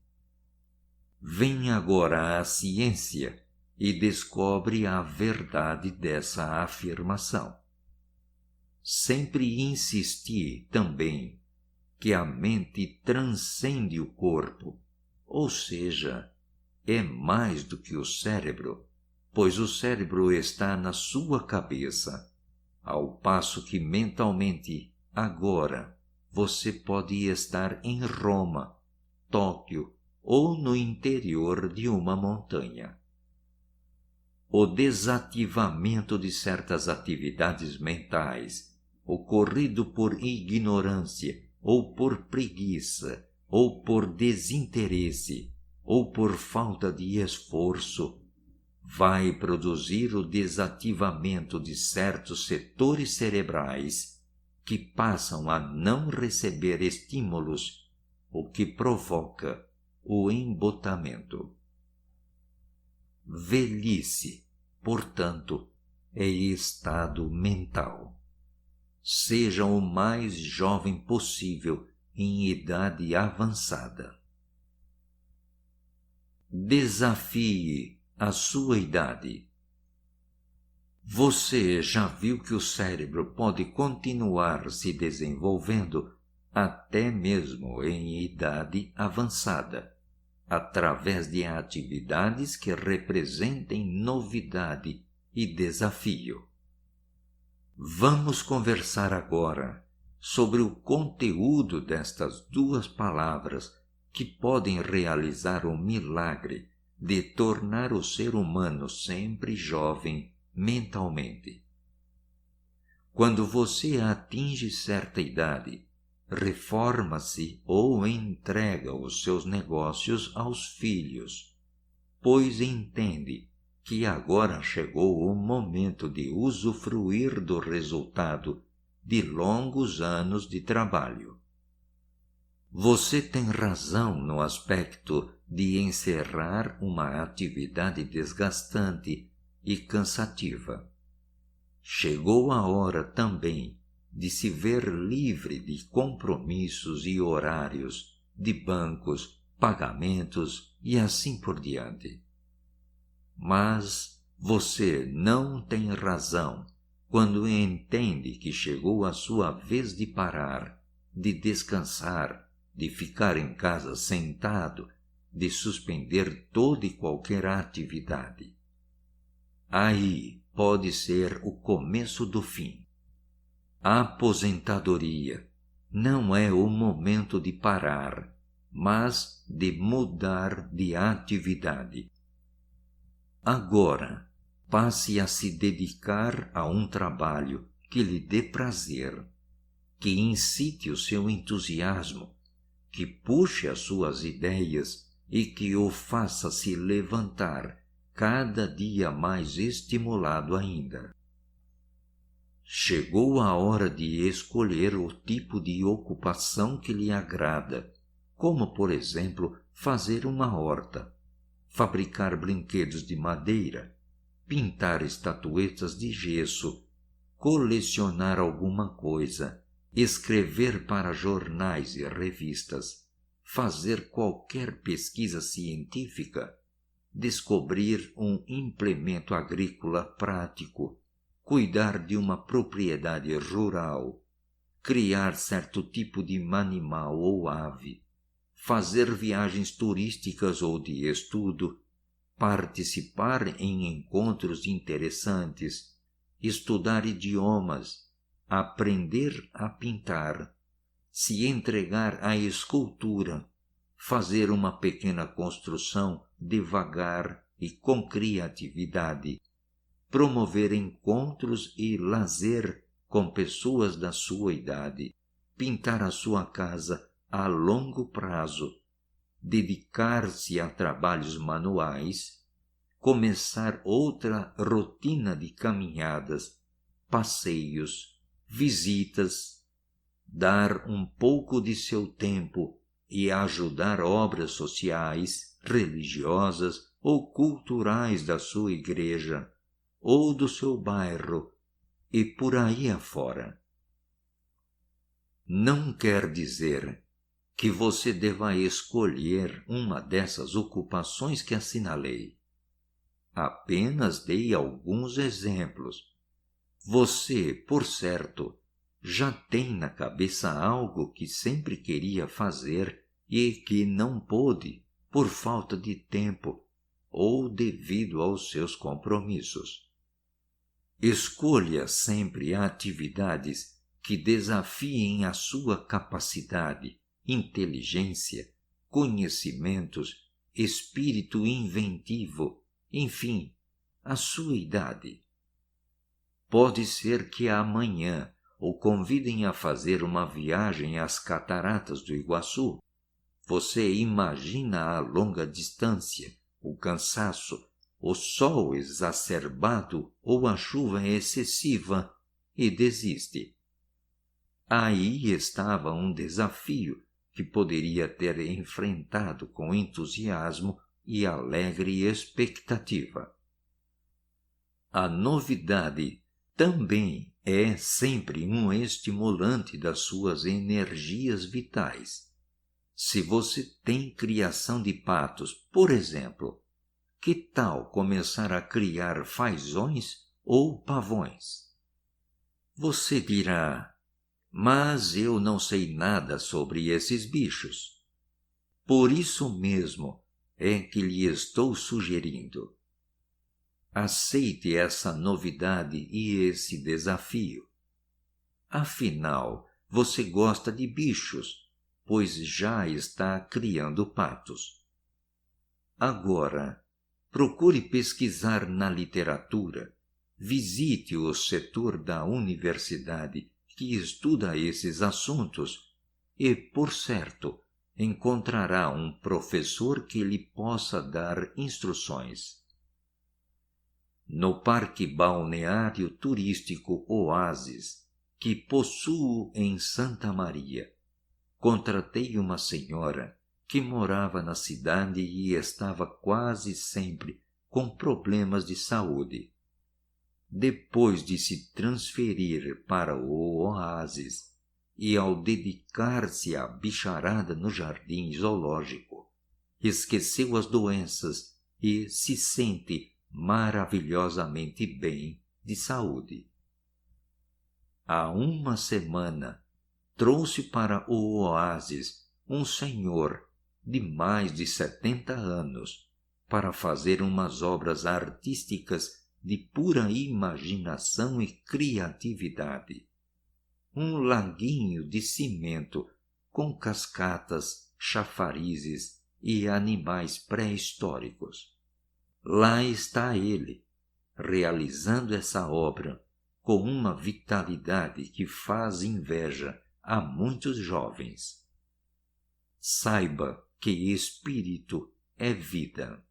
Vem agora a ciência e descobre a verdade dessa afirmação. Sempre insisti também que a mente transcende o corpo, ou seja, é mais do que o cérebro, pois o cérebro está na sua cabeça, ao passo que mentalmente, agora, você pode estar em Roma, Tóquio ou no interior de uma montanha. O desativamento de certas atividades mentais, ocorrido por ignorância, ou por preguiça, ou por desinteresse, ou por falta de esforço, vai produzir o desativamento de certos setores cerebrais que passam a não receber estímulos, o que provoca o embotamento. Velhice, portanto, é estado mental. Seja o mais jovem possível em idade avançada. Desafie a sua idade. Você já viu que o cérebro pode continuar se desenvolvendo até mesmo em idade avançada, através de atividades que representem novidade e desafio. Vamos conversar agora sobre o conteúdo destas duas palavras que podem realizar o milagre de tornar o ser humano sempre jovem mentalmente. Quando você atinge certa idade, reforma-se ou entrega os seus negócios aos filhos, pois entende que agora chegou o momento de usufruir do resultado de longos anos de trabalho. Você tem razão no aspecto de encerrar uma atividade desgastante e cansativa. Chegou a hora também de se ver livre de compromissos e horários, de bancos, pagamentos e assim por diante. Mas você não tem razão quando entende que chegou a sua vez de parar, de descansar, de ficar em casa sentado, de suspender toda e qualquer atividade. Aí pode ser o começo do fim. A aposentadoria não é o momento de parar, mas de mudar de atividade. Agora, passe a se dedicar a um trabalho que lhe dê prazer, que incite o seu entusiasmo, que puxe as suas ideias e que o faça se levantar cada dia mais estimulado ainda. Chegou a hora de escolher o tipo de ocupação que lhe agrada, como, por exemplo, fazer uma horta, fabricar brinquedos de madeira, pintar estatuetas de gesso, colecionar alguma coisa, escrever para jornais e revistas, fazer qualquer pesquisa científica, descobrir um implemento agrícola prático, cuidar de uma propriedade rural, criar certo tipo de animal ou ave, fazer viagens turísticas ou de estudo, participar em encontros interessantes, estudar idiomas, aprender a pintar, se entregar à escultura, fazer uma pequena construção devagar e com criatividade, promover encontros e lazer com pessoas da sua idade, pintar a sua casa a longo prazo, dedicar-se a trabalhos manuais, começar outra rotina de caminhadas, passeios, visitas, dar um pouco de seu tempo e ajudar obras sociais, religiosas ou culturais da sua igreja ou do seu bairro e por aí afora. Não quer dizer que você deva escolher uma dessas ocupações que assinalei. Apenas dei alguns exemplos. Você, por certo, já tem na cabeça algo que sempre queria fazer e que não pôde por falta de tempo ou devido aos seus compromissos. Escolha sempre atividades que desafiem a sua capacidade, inteligência, conhecimentos, espírito inventivo, enfim, a sua idade. Pode ser que amanhã o convidem a fazer uma viagem às cataratas do Iguaçu. Você imagina a longa distância, o cansaço, o sol exacerbado ou a chuva excessiva e desiste. Aí estava um desafio que poderia ter enfrentado com entusiasmo e alegre expectativa. A novidade também é sempre um estimulante das suas energias vitais. Se você tem criação de patos, por exemplo, que tal começar a criar fazões ou pavões? Você dirá, mas eu não sei nada sobre esses bichos. Por isso mesmo é que lhe estou sugerindo. Aceite essa novidade e esse desafio. Afinal, você gosta de bichos, pois já está criando patos. Agora, procure pesquisar na literatura, visite o setor da universidade que estuda esses assuntos e, por certo, encontrará um professor que lhe possa dar instruções. No Parque Balneário Turístico Oásis, que possuo em Santa Maria, contratei uma senhora que morava na cidade e estava quase sempre com problemas de saúde. Depois de se transferir para o oásis e ao dedicar-se à bicharada no jardim zoológico, esqueceu as doenças e se sente maravilhosamente bem de saúde. Há uma semana, trouxe para o oásis um senhor de mais de 70 anos para fazer umas obras artísticas de pura imaginação e criatividade. Um laguinho de cimento com cascatas, chafarizes e animais pré-históricos. Lá está ele, realizando essa obra com uma vitalidade que faz inveja a muitos jovens. Saiba que espírito é vida.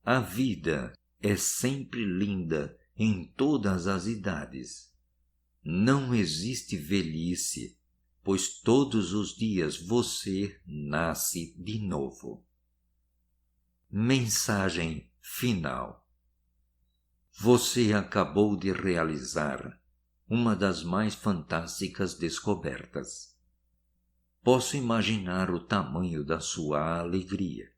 A vida é sempre linda em todas as idades. Não existe velhice, pois todos os dias você nasce de novo. Mensagem final. Você acabou de realizar uma das mais fantásticas descobertas. Posso imaginar o tamanho da sua alegria.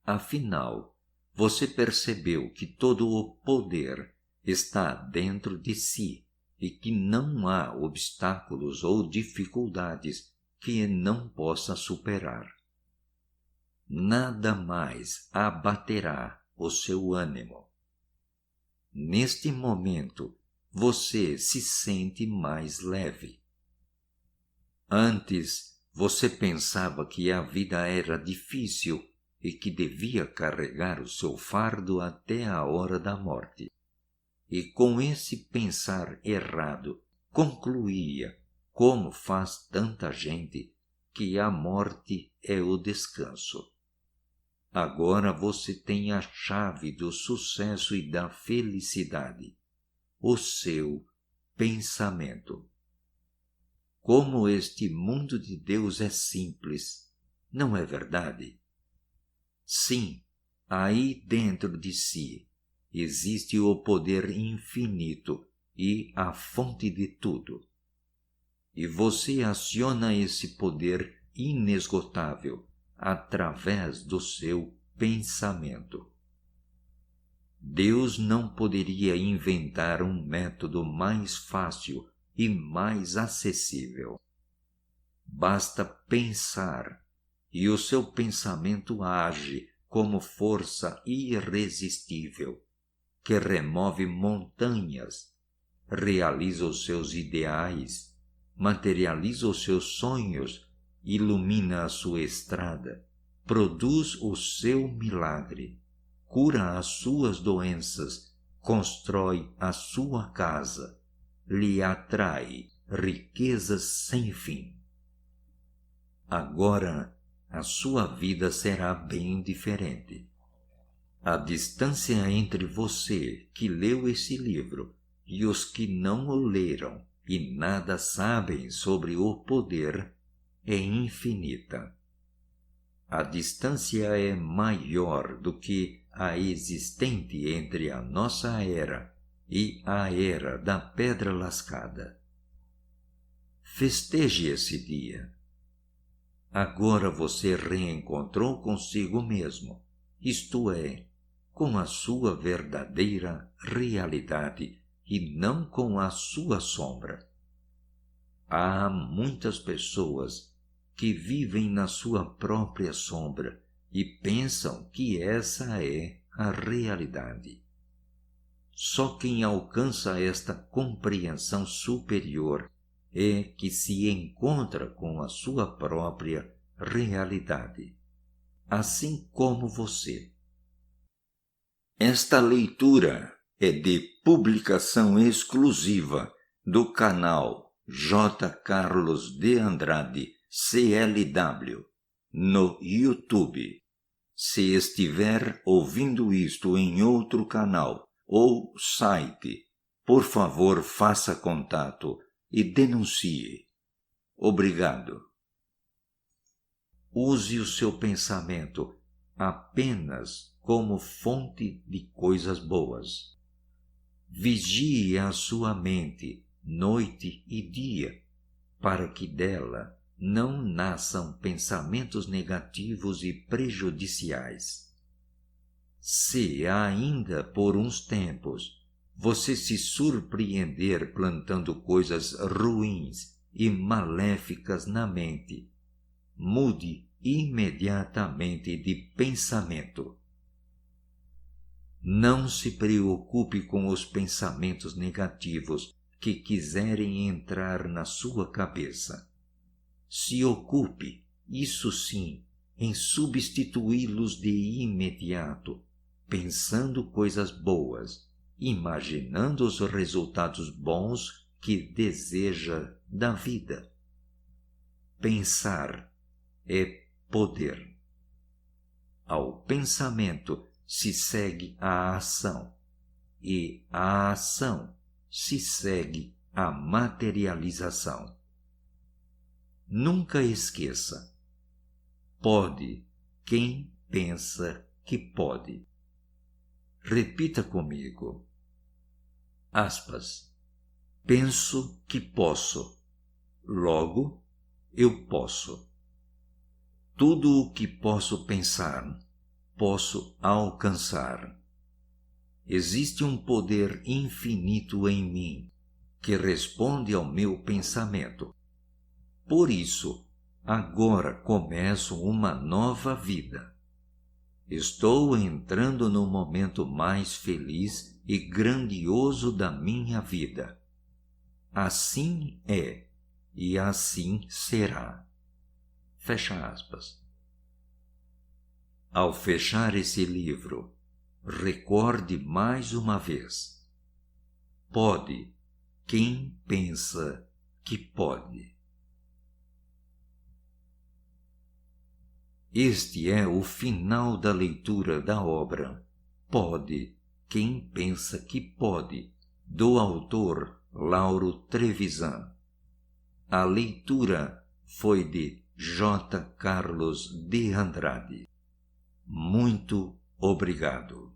Afinal, você percebeu que todo o poder está dentro de si e que não há obstáculos ou dificuldades que não possa superar. Nada mais abaterá o seu ânimo. Neste momento, você se sente mais leve. Antes, você pensava que a vida era difícil e que devia carregar o seu fardo até a hora da morte. E com esse pensar errado, concluía, como faz tanta gente, que a morte é o descanso. Agora você tem a chave do sucesso e da felicidade, o seu pensamento. Como este mundo de Deus é simples, não é verdade? Sim, aí dentro de si existe o poder infinito e a fonte de tudo. E você aciona esse poder inesgotável através do seu pensamento. Deus não poderia inventar um método mais fácil e mais acessível. Basta pensar e o seu pensamento age como força irresistível, que remove montanhas, realiza os seus ideais, materializa os seus sonhos, ilumina a sua estrada, produz o seu milagre, cura as suas doenças, constrói a sua casa, lhe atrai riquezas sem fim. Agora, a sua vida será bem diferente. A distância entre você que leu esse livro e os que não o leram e nada sabem sobre o poder é infinita. A distância é maior do que a existente entre a nossa era e a era da pedra lascada. Festeje esse dia. Agora você reencontrou consigo mesmo, isto é, com a sua verdadeira realidade e não com a sua sombra. Há muitas pessoas que vivem na sua própria sombra e pensam que essa é a realidade. Só quem alcança esta compreensão superior é que se encontra com a sua própria realidade, assim como você. Esta leitura é de publicação exclusiva do canal J. Carlos de Andrade CLW no YouTube. Se estiver ouvindo isto em outro canal ou site, por favor faça contato e denuncie. Obrigado. Use o seu pensamento apenas como fonte de coisas boas. Vigie a sua mente noite e dia, para que dela não nasçam pensamentos negativos e prejudiciais. Se ainda por uns tempos você se surpreender plantando coisas ruins e maléficas na mente, mude imediatamente de pensamento. Não se preocupe com os pensamentos negativos que quiserem entrar na sua cabeça. Se ocupe, isso sim, em substituí-los de imediato, pensando coisas boas, imaginando os resultados bons que deseja da vida. Pensar é poder. Ao pensamento se segue a ação, e a ação se segue a materialização. Nunca esqueça: pode quem pensa que pode. Repita comigo. Aspas. Penso que posso, logo eu posso. Tudo o que posso pensar, posso alcançar. Existe um poder infinito em mim, que responde ao meu pensamento. Por isso, agora começo uma nova vida. Estou entrando no momento mais feliz e grandioso da minha vida. Assim é e assim será. Fecha aspas. Ao fechar esse livro, recorde mais uma vez: pode quem pensa que pode. Este é o final da leitura da obra Pode quem pensa que pode, do autor Lauro Trevisan. A leitura foi de J. Carlos de Andrade. Muito obrigado.